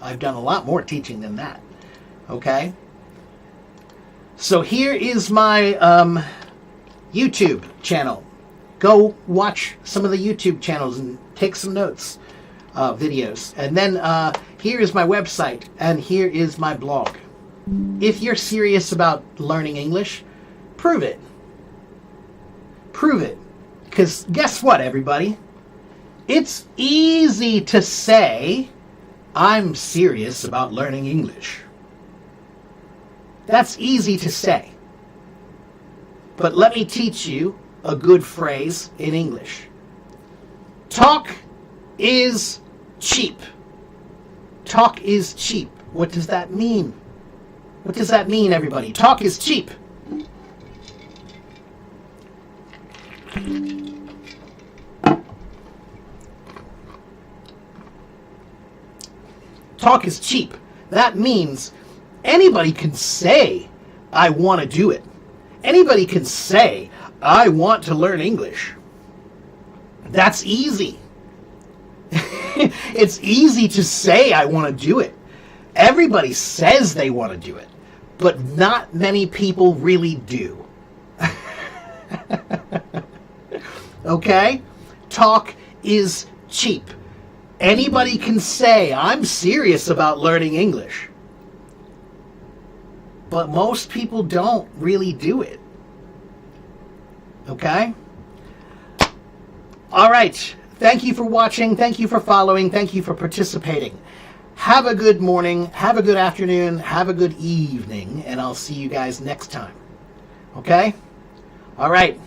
I've done a lot more teaching than that. Okay, so here is my YouTube channel. Go watch some of the YouTube channels and take some notes, videos. And then here is my website, and here is my blog. If you're serious about learning English, prove it. Prove it. Because guess what, everybody? It's easy to say, I'm serious about learning English. That's easy to say. But let me teach you a good phrase in English. Talk is cheap. Talk is cheap. What does that mean? What does that mean, everybody? Talk is cheap. Talk is cheap. That means anybody can say, I want to do it. Anybody can say, I want to learn English. That's easy. It's easy to say, I want to do it. Everybody says they want to do it, but not many people really do. Okay? Talk is cheap. Anybody can say, I'm serious about learning English. But most people don't really do it. Okay? All right. Thank you for watching. Thank you for following. Thank you for participating. Have a good morning. Have a good afternoon. Have a good evening. And I'll see you guys next time. Okay? All right.